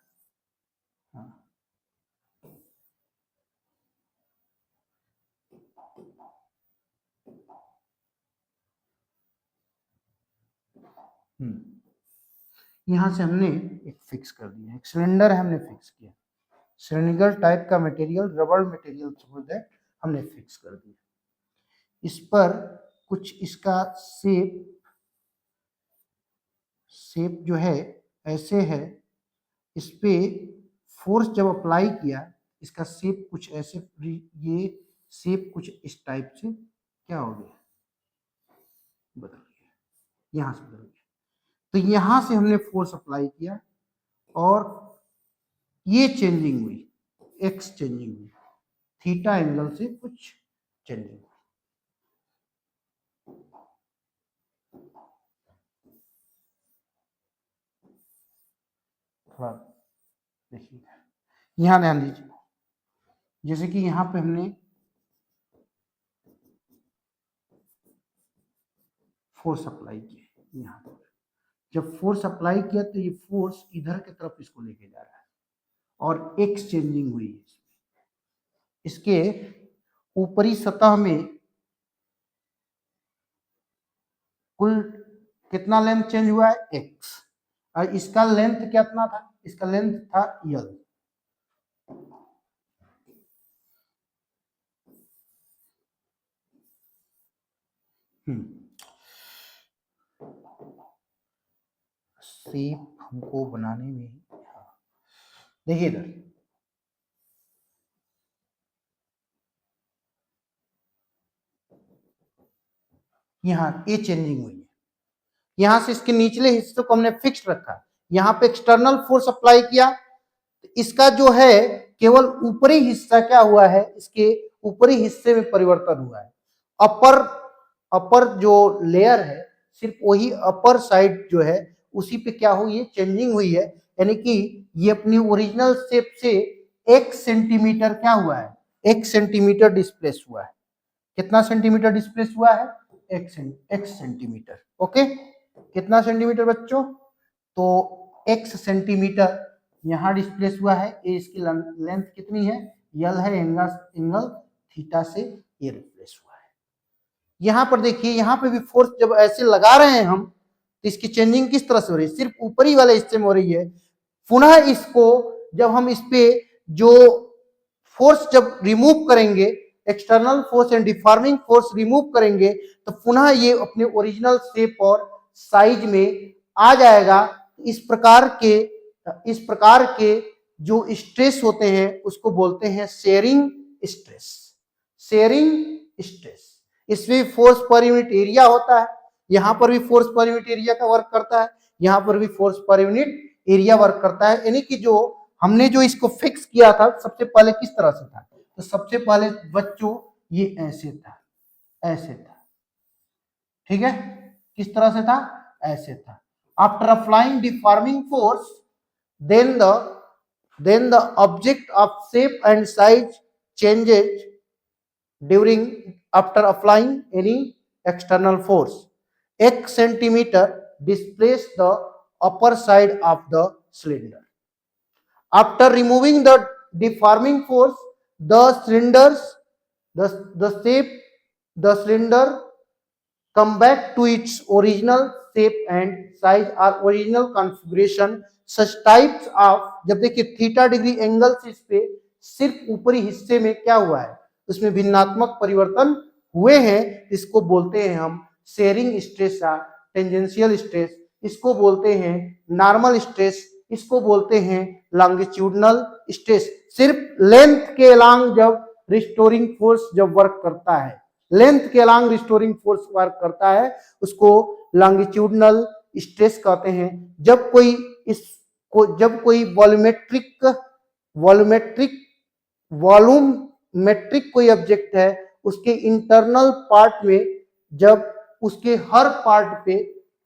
[SPEAKER 1] यहाँ से हमने एक फिक्स कर दिया, एक सिलेंडर है हमने फिक्स किया, सिलिंड्रिकल टाइप का मटेरियल, रबर मटेरियल हमने फिक्स कर दिया। इस पर कुछ इसका शेप जो है ऐसे है, इस पे फोर्स जब अप्लाई किया, इसका शेप कुछ ऐसे, ये शेप कुछ इस टाइप से क्या हो गया, बदल गया, यहाँ से बदल गया। तो यहां से हमने फोर्स अप्लाई किया और ये चेंजिंग हुई, एक्स चेंजिंग हुई, थीटा एंगल से कुछ चेंजिंग हुई। थोड़ा देखिए, यहां ध्यान दीजिए, जैसे कि यहां पे हमने फोर्स अप्लाई किया, यहाँ पर जब फोर्स अप्लाई किया तो ये फोर्स इधर की तरफ इसको लेके जा रहा है और एक्स चेंजिंग हुई है। इसके ऊपरी सतह में कुल कितना लेंथ चेंज हुआ है? एक्स। और इसका लेंथ कितना था? इसका लेंथ था यल। शेप हमको बनाने में, देखिए इधर यहाँ ये चेंजिंग हुई है, यहां से इसके निचले हिस्से को हमने फिक्स रखा, यहाँ पे एक्सटर्नल फोर्स अप्लाई किया, इसका जो है केवल ऊपरी हिस्सा क्या हुआ है, इसके ऊपरी हिस्से में परिवर्तन हुआ है। अपर जो लेयर है, सिर्फ वही अपर साइड जो है उसी पे क्या हुई है, चेंजिंग हुई है, यानी कि ये अपनी ओरिजिनल शेप से 1 सेंटीमीटर क्या हुआ है, 1 सेंटीमीटर डिस्प्लेस हुआ है। कितना सेंटीमीटर डिस्प्लेस हुआ है? 1 सेंटीमीटर। ओके, कितना सेंटीमीटर बच्चों? तो x सेंटीमीटर यहाँ डिस्प्लेस हुआ है। ये इसकी लेंथ कितनी है? यल है, एंगल थीटा से ये रिप्लेस हुआ है। यहाँ पर देखिए, यहाँ पे भी फोर्स जब ऐसे लगा रहे हैं हम, तो इसकी चेंजिंग किस तरह से हो रही है? सिर्फ ऊपरी वाले हिस्से में हो रही है। पुनः इसको जब हम इस पे जो फोर्स जब रिमूव करेंगे, external force and deforming force remove करेंगे, तो पुनः ये अपने ओरिजिनल शेप और साइज में आ जाएगा। इस प्रकार के जो स्ट्रेस होते हैं उसको बोलते हैं शेयरिंग स्ट्रेस। Sharing stress. इसमें फोर्स पर यूनिट एरिया होता है, यहां पर भी फोर्स पर यूनिट एरिया का वर्क करता है, यहां पर भी force per unit area work करता है। यानी कि जो हमने जो इसको फिक्स किया था सबसे पहले किस तरह से था, तो सबसे पहले बच्चों ये ऐसे था, ऐसे था, ठीक है, किस तरह से था, ऐसे था। After applying deforming force then the object of shape and size changes during after applying any external force. X centimeter displace the upper side of the cylinder. After removing the deforming force, the cylinders the shape the cylinder come back to its original shape and size or original configuration. Such types of, जब देखिए theta degree angle से इस पे सिर्फ ऊपरी हिस्से में क्या हुआ है, उसमें भिन्नात्मक परिवर्तन हुए हैं, इसको बोलते हैं हम शेयरिंग स्ट्रेस या टेंजेंशियल स्ट्रेस, इसको बोलते हैं नॉर्मल स्ट्रेस, इसको बोलते हैं लॉन्गिट्यूडनल स्ट्रेस। सिर्फ लेंथ के अलोंग जब रिस्टोरिंग फोर्स जब वर्क करता है, लेंथ के अलोंग रिस्टोरिंग फोर्स वर्क करता है, उसको लॉन्गिट्यूडनल स्ट्रेस कहते हैं। जब कोई वॉल्यूमेट्रिक कोई ऑब्जेक्ट है, उसके इंटरनल पार्ट में जब उसके हर पार्ट पे,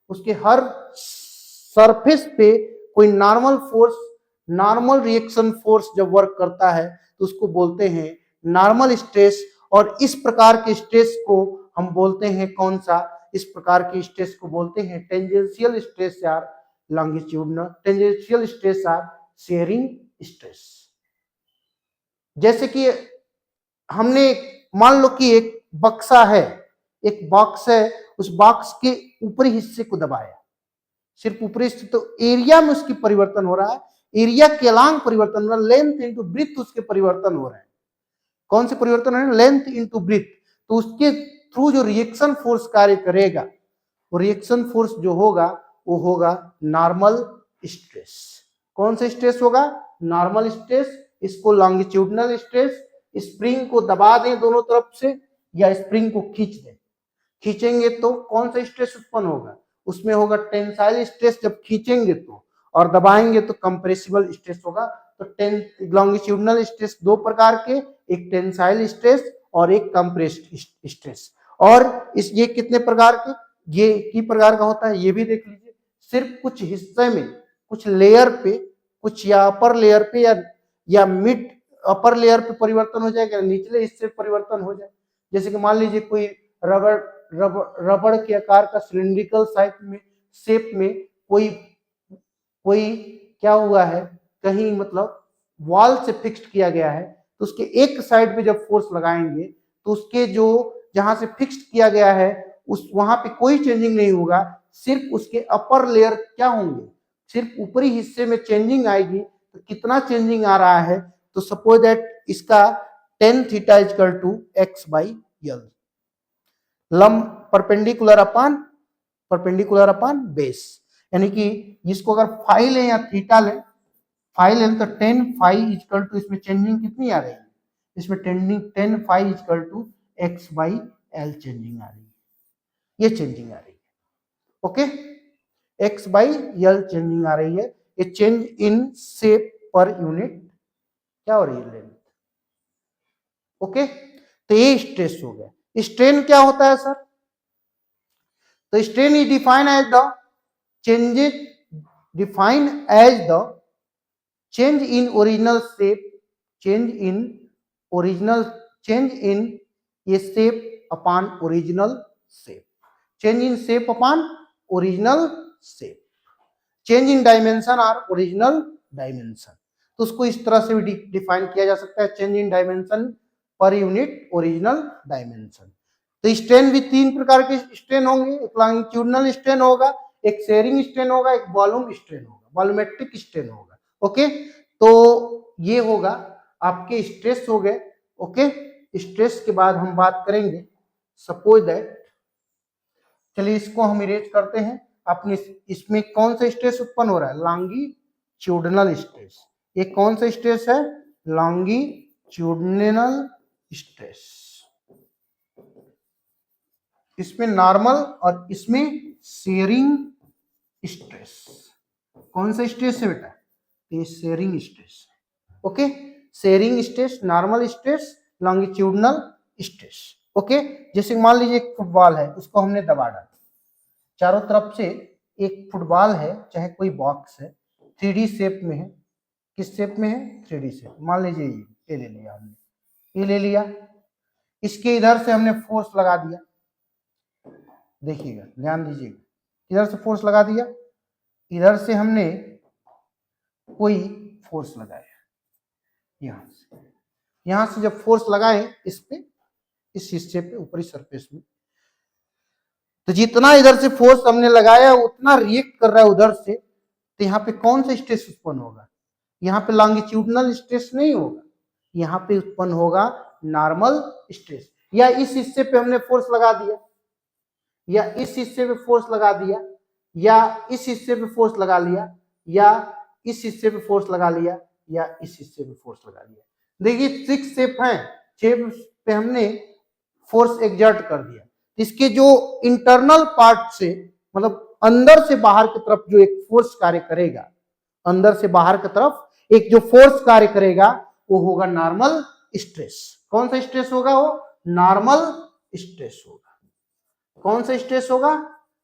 [SPEAKER 1] उसके हर सरफेस पे कोई normal force, normal reaction force जब वर्क करता है तो उसको बोलते हैं नॉर्मल स्ट्रेस। और इस प्रकार के स्ट्रेस को हम बोलते हैं कौन सा, इस प्रकार के स्ट्रेस को बोलते हैं टेंजेंशियल स्ट्रेस या लॉन्गिट्यूडनल, टेंजेंशियल स्ट्रेस या शेयरिंग स्ट्रेस। जैसे कि हमने मान लो कि एक बक्सा है, एक बॉक्स है, उस बॉक्स के ऊपरी हिस्से को दबाया, सिर्फ ऊपरी हिस्से, तो एरिया में उसकी परिवर्तन हो रहा है, एरिया के अलोंग परिवर्तन हो रहा है, लेंथ इनटू ब्रीथ उसके परिवर्तन हो रहे हैं। कौन से परिवर्तन हो रहे हैं, लेंथ इनटू ब्रीथ। तो उसके थ्रू जो रिएक्शन फोर्स कार्य करेगा, वो रिएक्शन फोर्स जो होगा वो होगा नॉर्मल स्ट्रेस। कौन सा स्ट्रेस होगा, नॉर्मल स्ट्रेस। इसको लॉन्गिट्यूडनल स्ट्रेस, स्प्रिंग को दबा दें दोनों तरफ से या स्प्रिंग को खींच दें, खींचेंगे तो कौन सा स्ट्रेस उत्पन्न होगा, उसमें होगा टेंसाइल स्ट्रेस जब खींचेंगे तो, और दबाएंगे तो कंप्रेसिबल स्ट्रेस होगा। तो लॉन्गिट्यूडनल स्ट्रेस दो प्रकार के, एक टेंसाइल स्ट्रेस और एक कंप्रेस्ड स्ट्रेस। और इस ये कितने प्रकार के, ये की प्रकार का होता है ये भी देख लीजिए। सिर्फ कुछ हिस्से में, कुछ लेयर पे, कुछ या अपर लेयर पे या मिड अपर लेयर पे परिवर्तन हो जाएगा, निचले हिस्से परिवर्तन हो जाए। जैसे कि मान लीजिए कोई रबड़ के आकार का सिलिंड्रिकल शेप में कोई क्या हुआ है, कहीं मतलब वॉल से फिक्स्ड किया गया है, तो उसके एक साइड पे जब फोर्स लगाएंगे तो उसके जो जहां से फिक्स्ड किया गया है उस वहां पे कोई चेंजिंग नहीं होगा, सिर्फ उसके अपर लेयर क्या होंगे, सिर्फ ऊपरी हिस्से में चेंजिंग आएगी। तो कितना चेंजिंग आ रहा है, तो सपोज दैट इसका tan theta equal to x/l, लंब परपेंडिकुलर अपॉन बेस। यानी कि इसको अगर फाई लें या थीटा लें, फाई लें तो tan फाई इक्वल टू, इसमें चेंजिंग कितनी आ रही है, इसमें tan phi equal to x/l changing आ रही है, ये चेंजिंग आ रही है, ओके, x/l चेंजिंग आ रही है। ये change in shape per unit क्या हो रही है, लेंथ, ओके। तो ये स्ट्रेस हो गया। स्ट्रेन क्या होता है सर, तो strain is defined as the change in original shape, change in a shape upon original shape, change in shape upon original shape, change in dimension or original dimension। तो उसको इस तरह से भी डिफाइन किया जा सकता है, change in dimension per unit original dimension. तो स्ट्रेन भी तीन प्रकार के स्ट्रेन होंगे, एक लॉन्गिट्यूडनल स्ट्रेन होगा, एक शेयरिंग स्ट्रेन होगा, एक वॉल्यूम स्ट्रेन होगा, वॉल्यूमेट्रिक स्ट्रेन होगा, ओके। तो ये होगा आपके स्ट्रेस हो गए, ओके। स्ट्रेस के बाद हम बात करेंगे सपोज दैट, चलिए इसको हम इरेज करते हैं। अपने इसमें कौन सा स्ट्रेस उत्पन्न हो रहा है, लॉन्गिट्यूडनल स्ट्रेस। ये कौन सा स्ट्रेस है, लॉन्गिट्यूडनल स्ट्रेस, इसमें नॉर्मल और इसमें शेयरिंग स्ट्रेस। कौन सा स्ट्रेस है बेटा? ये sharing stress. Okay, sharing stress, normal stress, longitudinal stress. Okay, जैसे मान लीजिए एक फुटबॉल है, उसको हमने दबा डाला, चारों तरफ से एक फुटबॉल है, चाहे कोई बॉक्स है, 3D शेप में है। किस शेप में है? 3D shape. मान लीजिए ये ले लिया हमने, ये ले लिया, इसके इधर से हमने फोर्स लगा दिया। देखिएगा, ध्यान दीजिएगा, इधर से फोर्स लगा दिया, इधर से हमने कोई फोर्स लगाया, यहां से जब फोर्स लगाए इस पे, इस हिस्से पे, ऊपरी सरफेस में, तो जितना इधर से फोर्स हमने लगाया उतना रिएक्ट कर रहा है उधर से, तो यहाँ पे कौन सा स्ट्रेस उत्पन्न होगा? यहाँ पे लॉन्गिट्यूडनल स्ट्रेस नहीं होगा, यहाँ पे उत्पन्न होगा नॉर्मल स्ट्रेस। या इस हिस्से पे हमने फोर्स लगा दिया, या इस हिस्से पे फोर्स लगा दिया, या इस हिस्से पे फोर्स लगा लिया, या इस हिस्से पे फोर्स लगा लिया, या इस हिस्से पे फोर्स लगा लिया। देखिए 6 शेप है, 6 पे हमने फोर्स एग्जर्ट कर दिया। इसके जो इंटरनल पार्ट से, मतलब अंदर से बाहर की तरफ जो एक फोर्स कार्य करेगा, अंदर से बाहर की तरफ एक जो फोर्स कार्य करेगा वो होगा नॉर्मल स्ट्रेस। कौन सा स्ट्रेस होगा? वो नॉर्मल स्ट्रेस होगा। कौन सा स्ट्रेस होगा?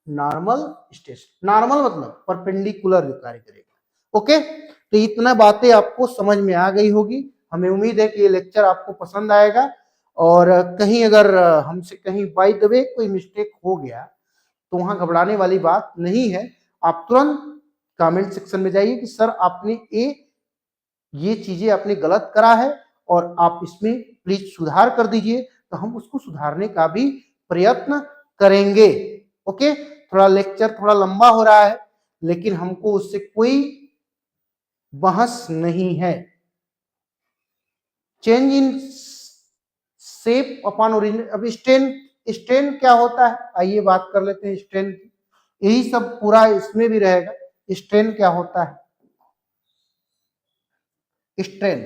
[SPEAKER 1] Normal stress. नॉर्मल मतलब परपेंडिकुलर जो कार्य करेगा। ओके, तो इतना बातें आपको समझ में आ गई होगी। हमें उम्मीद है कि ये लेक्चर आपको पसंद आएगा, और कहीं अगर हमसे कहीं बाय द वे कोई मिस्टेक हो गया तो वहां घबराने वाली बात नहीं है। आप तुरंत कमेंट सेक्शन में जाइए कि सर आपने ये चीजें आपने गलत करा है और आप इसमें प्लीज सुधार कर दीजिए, तो हम उसको सुधारने का भी प्रयत्न करेंगे। ओके, थोड़ा लेक्चर थोड़ा लंबा हो रहा है, लेकिन हमको उससे कोई बहस नहीं है। Change in shape upon origin. अब स्ट्रेन क्या होता है, आइए बात कर लेते हैं स्ट्रेन की। यही सब पूरा इसमें भी रहेगा। स्ट्रेन क्या होता है? स्ट्रेन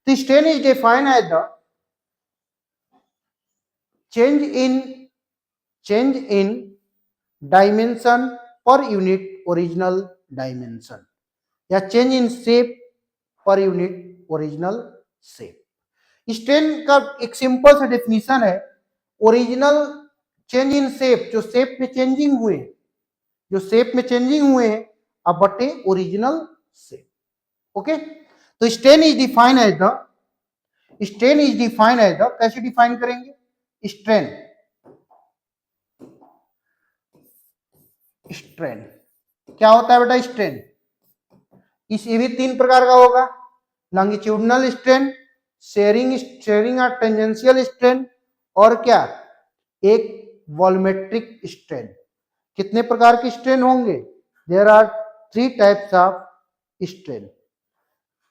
[SPEAKER 1] तो strain is defined as the change in dimension per unit original dimension, या change in shape per unit original shape. Strain का एक सिंपल सा डेफिनेशन है, ओरिजिनल चेंज इन शेप, जो शेप में चेंजिंग हुए, जो शेप में चेंजिंग हुए हैं, अब बटे ओरिजिनल शेप। ओके, तो strain is defined as the, कैसे डिफाइन करेंगे? स्ट्रेन क्या होता है बेटा? स्ट्रेन ये भी 3 प्रकार का होगा, लॉन्गिट्यूडनल स्ट्रेन, शेयरिंग और टेंजेंशियल स्ट्रेन, और क्या? एक वॉल्यूमेट्रिक स्ट्रेन। कितने प्रकार के स्ट्रेन होंगे? There are 3 types of strain.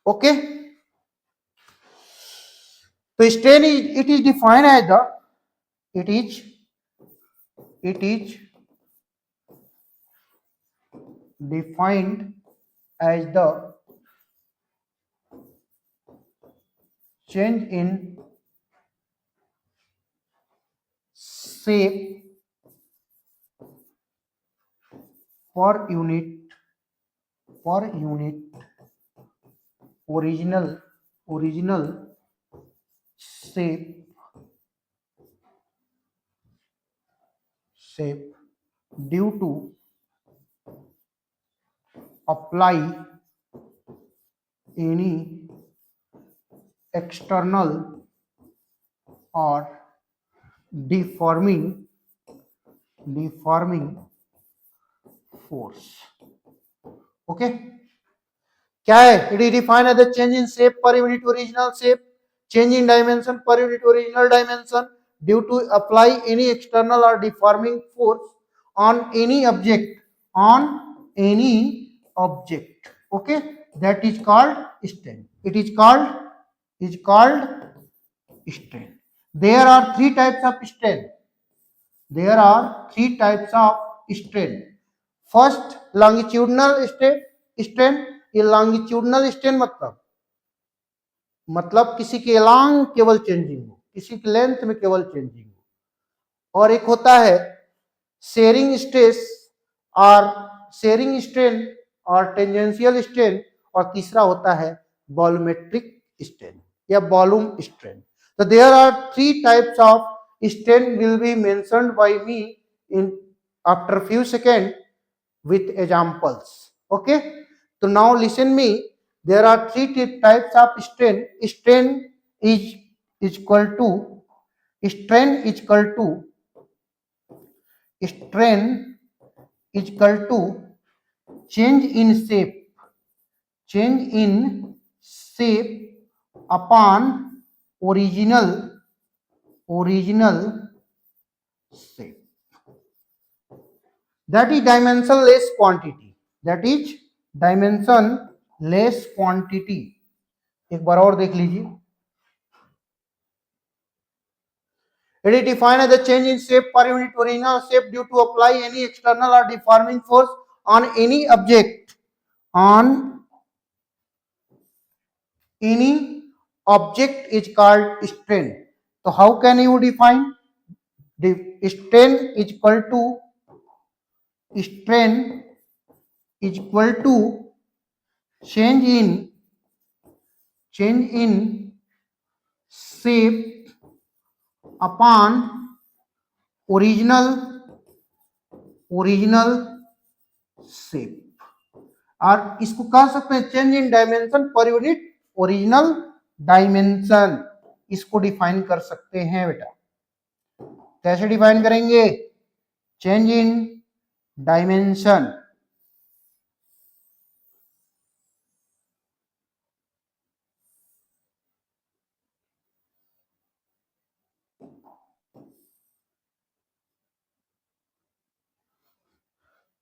[SPEAKER 1] Okay, तो strain it is defined as the, it is defined as the change in shape per unit original shape due to apply any external or deforming force. ओके, क्या है? It is defined as the change in shape per unit original shape, change in dimension per unit original dimension due to apply any external or deforming force on any object. Okay, that is called strain. It is called strain. There are 3 types of strain. First, longitudinal strain. ये longitudinal strain मतलब मतलब किसी के along केवल changing हो, किसी के length में केवल चेंजिंग हो। और एक होता है शेयरिंग स्ट्रेस और शेयरिंग स्ट्रेन और टेंजेंशियल स्ट्रेन, और तीसरा होता है वॉल्यूमेट्रिक स्ट्रेन या वॉल्यूम स्ट्रेन। तो there are three types of strain will be mentioned by me in after few second with examples. Okay, so now listen me. There are three types of strain. Strain is equal to strain is equal to strain is equal to change in shape, change in shape upon original shape. That is dimensionless quantity. That is dimensionless quantity. एक बार और देख लीजिए. It is defined as a change in shape per unit original shape due to apply any external or deforming force on any object. On any object is called strain. So how can you define? The strain is equal to change in shape upon original shape, और इसको कह सकते हैं change in dimension per unit original dimension. इसको define कर सकते हैं बेटा, कैसे डिफाइन करेंगे? चेंज इन डायमेंशन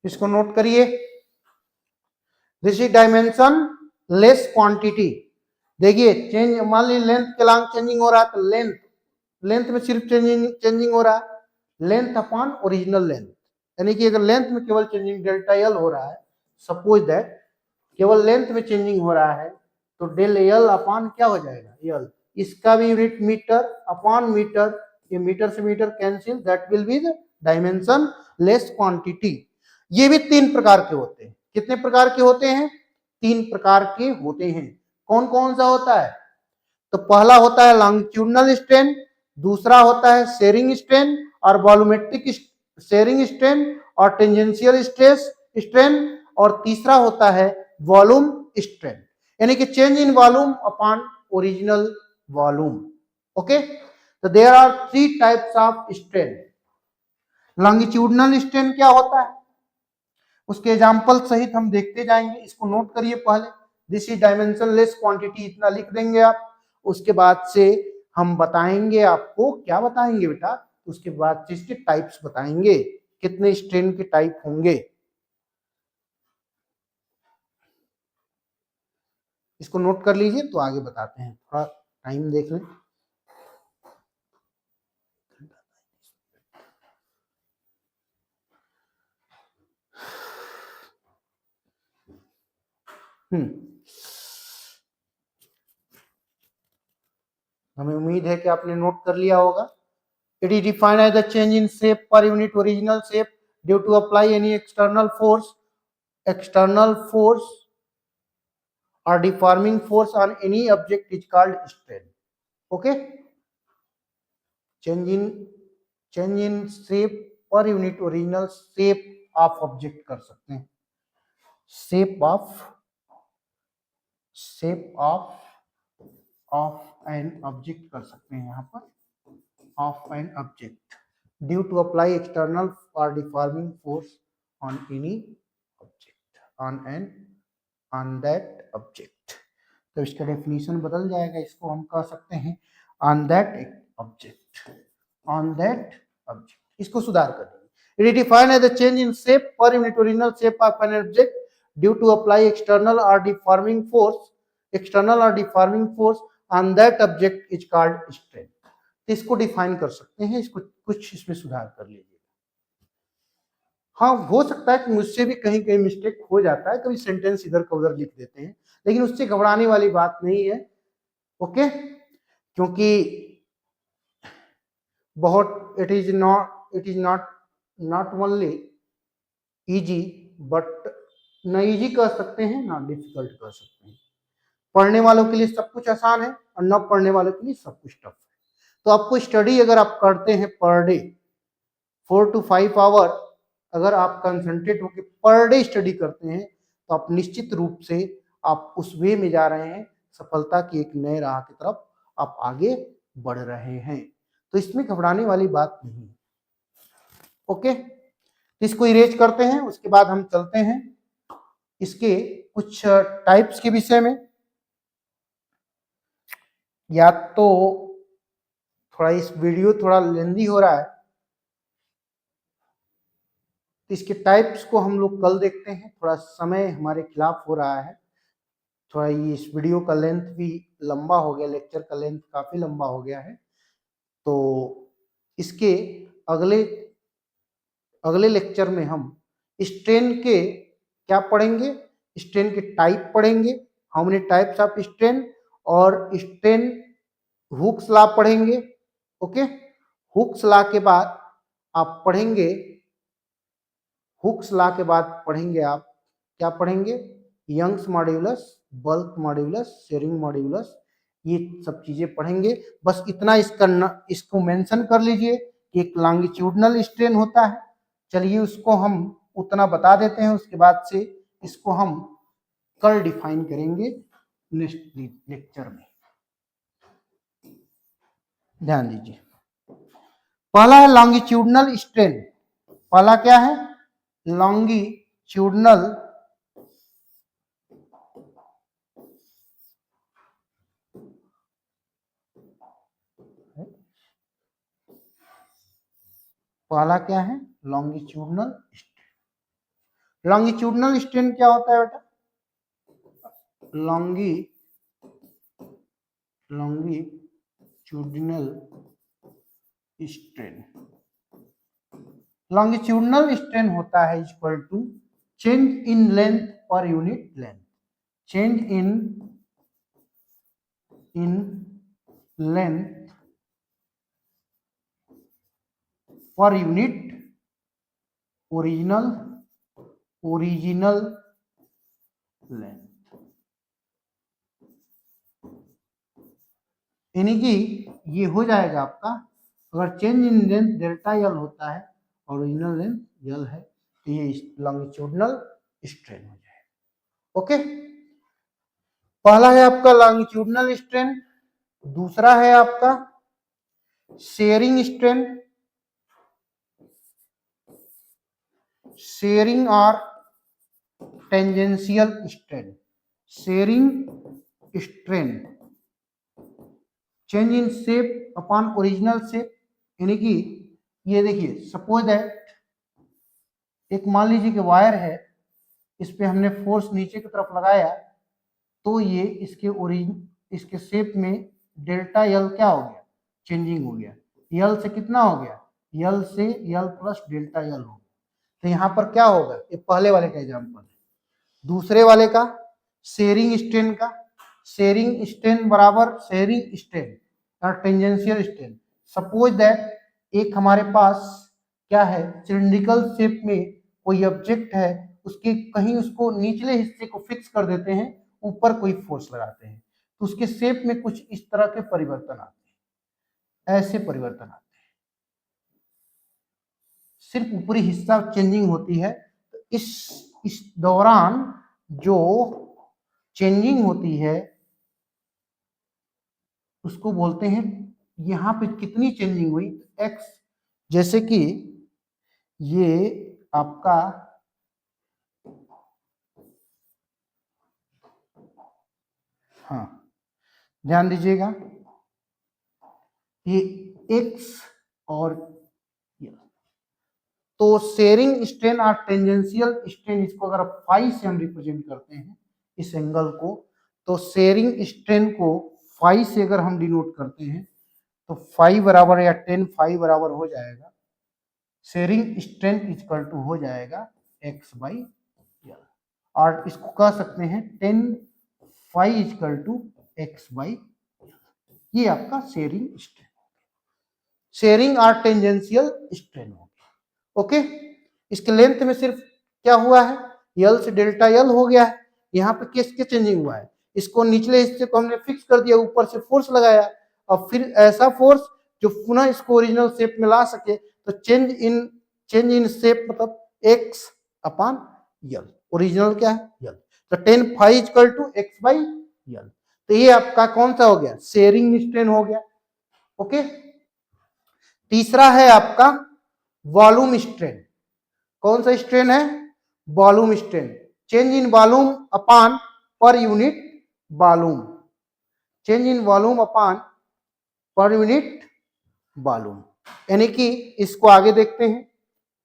[SPEAKER 1] इसको नोट करिए। This is dimension less quantity. देखिए चेंज, मान लीजिए लेंथ के लॉन्ग चेंजिंग हो रहा है तो लेंथ में सिर्फ चेंजिंग हो रहा है, लेंथ अपॉन ओरिजिनल लेंथ। यानी कि अगर लेंथ में केवल चेंजिंग डेल्टा एल हो रहा है, सपोज दैट केवल लेंथ में चेंजिंग हो रहा है, तो डेल एल अपॉन क्या हो जाएगा? एल। इसका भी यूनिट मीटर अपॉन मीटर, ये मीटर से metre cancel, that will be the dimensionless quantity. ये भी तीन प्रकार के होते हैं। कितने प्रकार के होते हैं? तीन प्रकार के होते हैं। कौन कौन सा होता है? तो पहला होता है लॉन्गिट्यूडनल स्ट्रेन, दूसरा होता है शेयरिंग स्ट्रेन और वॉल्यूमेट्रिक शेयरिंग स्ट्रेन और टेंजेंशियल स्ट्रेस स्ट्रेन, और तीसरा होता है वॉल्यूम स्ट्रेन, यानी कि change in volume upon original volume. Okay, तो there are three types of strain. Longitudinal strain क्या होता है, उसके एग्जांपल सहित हम देखते जाएंगे। इसको नोट करिए पहले, दिस इज डायमेंशनलेस क्वांटिटी, इतना लिख देंगे आप। उसके बाद से हम बताएंगे आपको, क्या बताएंगे बेटा? उसके बाद से इसके टाइप्स बताएंगे, कितने स्ट्रेन के टाइप होंगे। इसको नोट कर लीजिए तो आगे बताते हैं। थोड़ा टाइम देख लें। हमें उम्मीद है कि आपने नोट कर लिया होगा। It is defined as the change in shape per unit original shape due to apply any external force or deforming force on any object is called strain. Okay, change in shape per unit original shape of object कर सकते हैं, shape of an object कर सकते हैं यहाँ पर, of an object due to apply external or deforming force on any object, on that object। तो इसका डेफिनेशन बदल जाएगा, इसको हम कह सकते हैं on that object। इसको सुधार कर देंगे। It is defined as a change in shape per unit original shape of an object due to apply external or deforming force on that object is called strain। इसको define कर सकते हैं, इसको कुछ इसमें सुधार कर लीजिए। हाँ, हो सकता है कि मुझसे भी कहीं कहीं मिस्टेक हो जाता है, कभी सेंटेंस इधर का उधर लिख देते हैं, लेकिन उससे घबराने वाली बात नहीं है। ओके, क्योंकि बहुत it is not only easy, but न इजी कर सकते हैं ना डिफिकल्ट कर सकते हैं। पढ़ने वालों के लिए सब कुछ आसान है और न पढ़ने वालों के लिए सब कुछ टफ है। तो आपको स्टडी अगर आप करते हैं पर डे 4 to 5 आवर, अगर आप कंसंट्रेट होकर पर डे स्टडी करते हैं तो आप निश्चित रूप से आप उस वे में जा रहे हैं, सफलता की एक नए राह की तरफ आप आगे बढ़ रहे हैं। तो इसमें घबराने वाली बात नहीं है। ओके, तो इसको इरेज करते हैं, उसके बाद हम चलते हैं इसके कुछ टाइप्स के विषय में। या तो थोड़ा इस वीडियो थोड़ा लेंदी हो रहा है, तो इसके टाइप्स को हम लोग कल देखते हैं। थोड़ा समय हमारे खिलाफ हो रहा है, थोड़ा ये इस वीडियो का लेंथ भी लंबा हो गया, लेक्चर का लेंथ काफी लंबा हो गया है। तो इसके अगले अगले लेक्चर में हम स्ट्रेन के क्या पढ़ेंगे, स्ट्रेन के टाइप पढ़ेंगे, how many types of strain, और स्ट्रेन हुक्स लॉ पढ़ेंगे। ओके, हुक्स लॉ के बाद आप पढ़ेंगे, हुक्स लॉ के बाद पढ़ेंगे आप क्या पढ़ेंगे, Young's modulus, bulk modulus, shearing modulus, ये सब चीजें पढ़ेंगे। बस इतना इसको मेंशन कर लीजिए कि एक लॉन्गिट्यूडनल स्ट्रेन होता है। चलिए उसको हम उतना बता देते हैं, उसके बाद से इसको हम कल डिफाइन करेंगे नेक्स्ट लेक्चर में। ध्यान दीजिए, पहला है लॉन्गिट्यूडनल स्ट्रेन। पहला क्या है, लॉन्गिट्यूडनल पहला क्या है, लॉन्गिट्यूडनल स्ट्रेन। लॉन्गिट्यूडनल स्ट्रेन क्या होता है बेटा, लॉन्गिट्यूडनल स्ट्रेन, लॉन्गिट्यूडनल स्ट्रेन होता है equal to change in length per unit length, change in length per unit original length. यानी कि ये हो जाएगा आपका, अगर change in length delta L होता है और ओरिजिनल लेंथ यल है, तो ये लॉन्गिट्यूडनल स्ट्रेन हो जाएगा। ओके, पहला है आपका लॉन्गिट्यूडनल स्ट्रेन। दूसरा है आपका शेयरिंग स्ट्रेन, शेयरिंग और tangential strain. Sharing strain, change in shape upon original shape, यानी कि ये देखिए, सपोज दैट एक मान लीजिए कि वायर है, इस पे हमने फोर्स नीचे की तरफ लगाया, तो ये इसके शेप में डेल्टा यल क्या हो गया, चेंजिंग हो गया। यल से कितना हो गया, यल से यल प्लस डेल्टा यल हो गया। तो यहाँ पर क्या होगा, ये पहले वाले का एग्जाम्पल है। दूसरे वाले का शेयरिंग स्ट्रेन का, शेयरिंग स्ट्रेन बराबर शेयरिंग स्ट्रेन और टेंजेंशियल स्ट्रेन। सपोज दैट एक हमारे पास क्या है, सिलिंड्रिकल शेप में कोई ऑब्जेक्ट है, उसके कहीं उसको निचले हिस्से को फिक्स कर देते हैं, ऊपर कोई फोर्स लगाते हैं, तो उसके शेप में कुछ इस तरह के परिवर्तन आते हैं, ऐसे परिवर्तन आते हैं, सिर्फ ऊपरी हिस्सा चेंजिंग होती है। तो इस दौरान जो चेंजिंग होती है उसको बोलते हैं, यहाँ पे कितनी चेंजिंग हुई, एक्स, जैसे कि ये आपका हाँ ध्यान दीजिएगा, ये एक्स और तो शेयरिंग स्ट्रेन और टेंजेंशियल स्ट्रेन, इसको अगर फाई से हम रिप्रेजेंट करते हैं इस एंगल को, तो शेयरिंग स्ट्रेन को फाई से अगर हम डिनोट करते हैं तो फाई बराबर या 10 फाई बराबर हो जाएगा, शेयरिंग स्ट्रेन इक्वल टू हो जाएगा एक्स बाई यल, और इसको कह सकते हैं 10 phi equal to x by L. ये आपका शेयरिंग स्ट्रेन, शेयरिंग और टेंजेंशियल स्ट्रेन हो गया। ओके, इसके लेंथ में सिर्फ क्या हुआ है, यल से डेल्टा यल हो गया है। यहाँ पे किसके चेंजिंग हुआ है, इसको निचले हिस्से को हमने फिक्स कर दिया, ऊपर से फोर्स लगाया, और फिर ऐसा फोर्स जो पुनः इसको ओरिजिनल शेप में ला सके। तो चेंज इन शेप मतलब x अपॉन यल, ओरिजिनल क्या है यल, तो tan phi equal to x by L. तो ये आपका कौन सा हो गया, शेयरिंग स्ट्रेन हो गया। ओके, तीसरा है आपका वॉल्यूम स्ट्रेन। कौन सा स्ट्रेन है, volume strain, change in volume upon पर unit volume, change in volume upon पर यूनिट वॉल्यूम। यानी कि इसको आगे देखते हैं,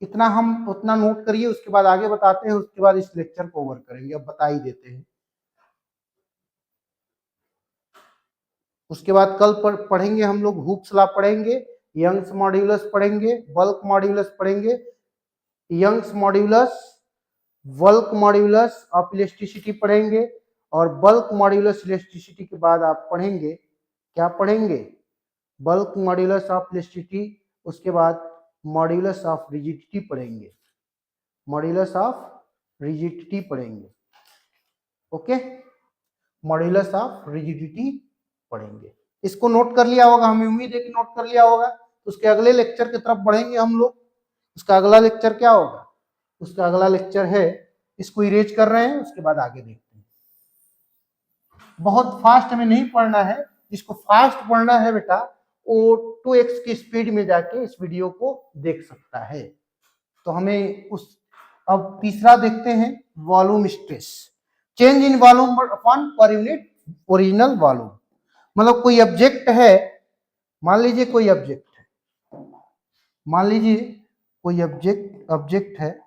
[SPEAKER 1] इतना हम उतना नोट करिए, उसके बाद आगे बताते हैं, उसके बाद इस लेक्चर को ओवर करेंगे, अब बता ही देते हैं। उसके बाद कल पढ़ेंगे हम लोग हुक्स लॉ पढ़ेंगे, यंग्स मॉड्यूलस पढ़ेंगे, बल्क मॉड्यूलस पढ़ेंगे, Young's modulus, bulk modulus of electricity पढ़ेंगे, और बल्क मॉड्यूलस इलेक्ट्रिसिटी के बाद आप पढ़ेंगे, क्या पढ़ेंगे, बल्क मॉड्यूलस ऑफ इलेक्ट्रिसिटी, उसके बाद मॉड्यूलस ऑफ रिजिडिटी पढ़ेंगे, मॉड्यूलस ऑफ रिजिडिटी पढ़ेंगे। ओके, मॉड्यूलस ऑफ रिजिडिटी पढ़ेंगे। इसको नोट कर लिया होगा, हमें उम्मीद है कि नोट कर लिया होगा। तो उसके अगले लेक्चर की तरफ बढ़ेंगे हम लोग। उसका अगला लेक्चर क्या होगा, उसका अगला लेक्चर है, इसको इरेज कर रहे हैं, उसके बाद आगे देखते हैं। बहुत फास्ट हमें नहीं पढ़ना है, जिसको फास्ट पढ़ना है बेटा वो 2x की स्पीड में जाके इस वीडियो को देख सकता है। तो हमें उस, अब तीसरा देखते हैं, volume stress, change in volume upon पर यूनिट ओरिजिनल वॉल्यूम। मतलब कोई ऑब्जेक्ट है, मान लीजिए कोई ऑब्जेक्ट है, मान लीजिए कोई ऑब्जेक्ट है,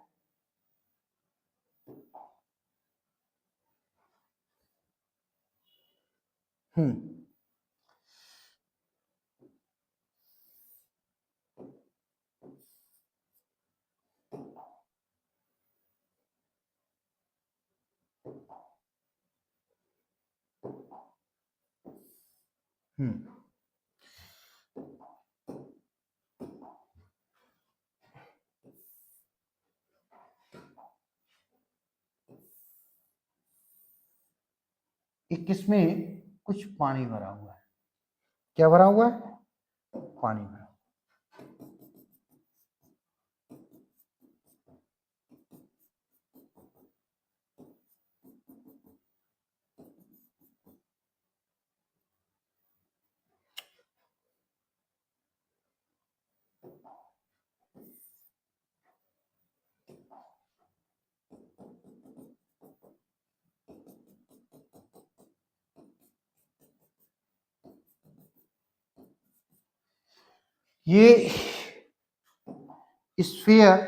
[SPEAKER 1] इसमें कुछ पानी भरा हुआ है, क्या भरा हुआ है, पानी भरा। ये स्फीयर,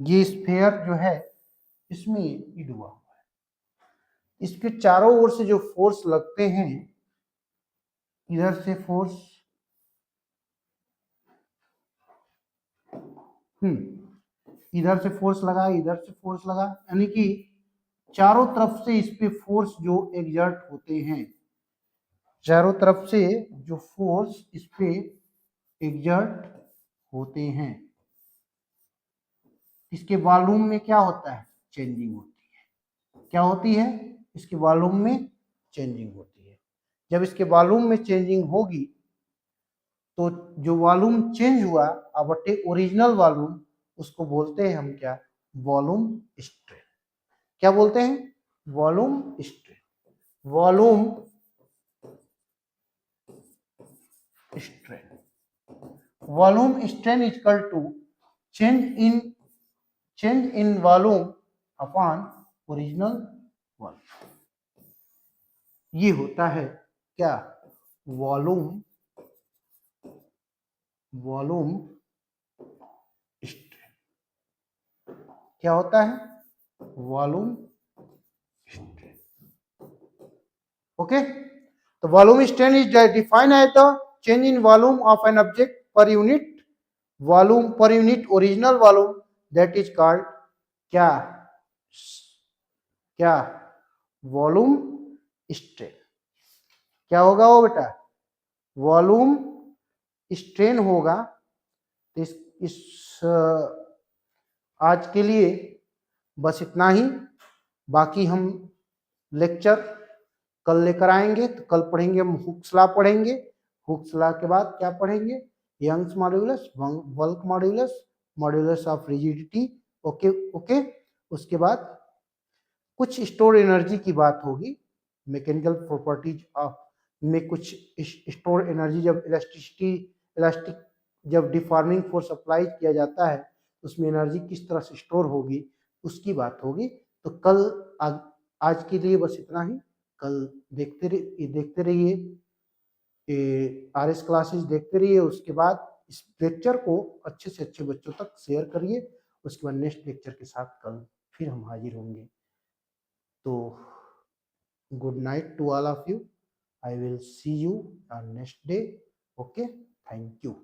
[SPEAKER 1] ये स्फीयर जो है इसमें ये डूबा हुआ है, इसके चारों ओर से जो फोर्स लगते हैं, इधर से फोर्स, इधर से फोर्स लगा, इधर से फोर्स लगा, यानी कि चारों तरफ से इस पे फोर्स जो एग्जर्ट होते हैं, चारों तरफ से जो फोर्स इस पे एग्जर्ट होते हैं, इसके वॉल्यूम में क्या होता है, चेंजिंग होती है। क्या होती है, इसके वॉल्यूम में चेंजिंग होती है। जब इसके वॉल्यूम में चेंजिंग होगी तो जो वॉल्यूम चेंज हुआ अब ओरिजिनल वॉल्यूम, उसको बोलते हैं हम क्या, वॉल्यूम स्ट्रेन। क्या बोलते हैं, volume strain, volume strain, volume strain equal to change in volume upon original volume. ये होता है क्या, वॉल्यूम स्ट्रेन। क्या होता है, वॉल्यूम स्ट्रेन। ओके, तो volume strain is defined as the change in volume of an object per unit volume, per unit original volume, that is called क्या, क्या, वॉल्यूम स्ट्रेन। क्या होगा वो बेटा, वॉल्यूम स्ट्रेन होगा। तो आज के लिए बस इतना ही। बाकी हम लेक्चर कल लेकर आएंगे। तो कल पढ़ेंगे हम हुक्स लॉ पढ़ेंगे। हुक्स लॉ के बाद क्या पढ़ेंगे, Young's modulus, bulk modulus, modulus of rigidity. Okay okay. उसके बाद कुछ स्टोर एनर्जी की बात होगी, मैकेनिकल प्रॉपर्टीज ऑफ में कुछ स्टोर एनर्जी, जब इलास्टिक जब डिफॉर्मिंग फोर्स अप्लाई किया जाता है उसमें एनर्जी किस तरह से स्टोर होगी उसकी बात होगी। तो कल आज के लिए बस इतना ही। कल देखते रहिए RS क्लासेस, देखते रहिए। उसके बाद इस लेक्चर को अच्छे से अच्छे बच्चों तक शेयर करिए। उसके बाद नेक्स्ट लेक्चर के साथ कल फिर हम हाजिर होंगे। तो good night to all of you. I will see you on next day. Okay, thank you.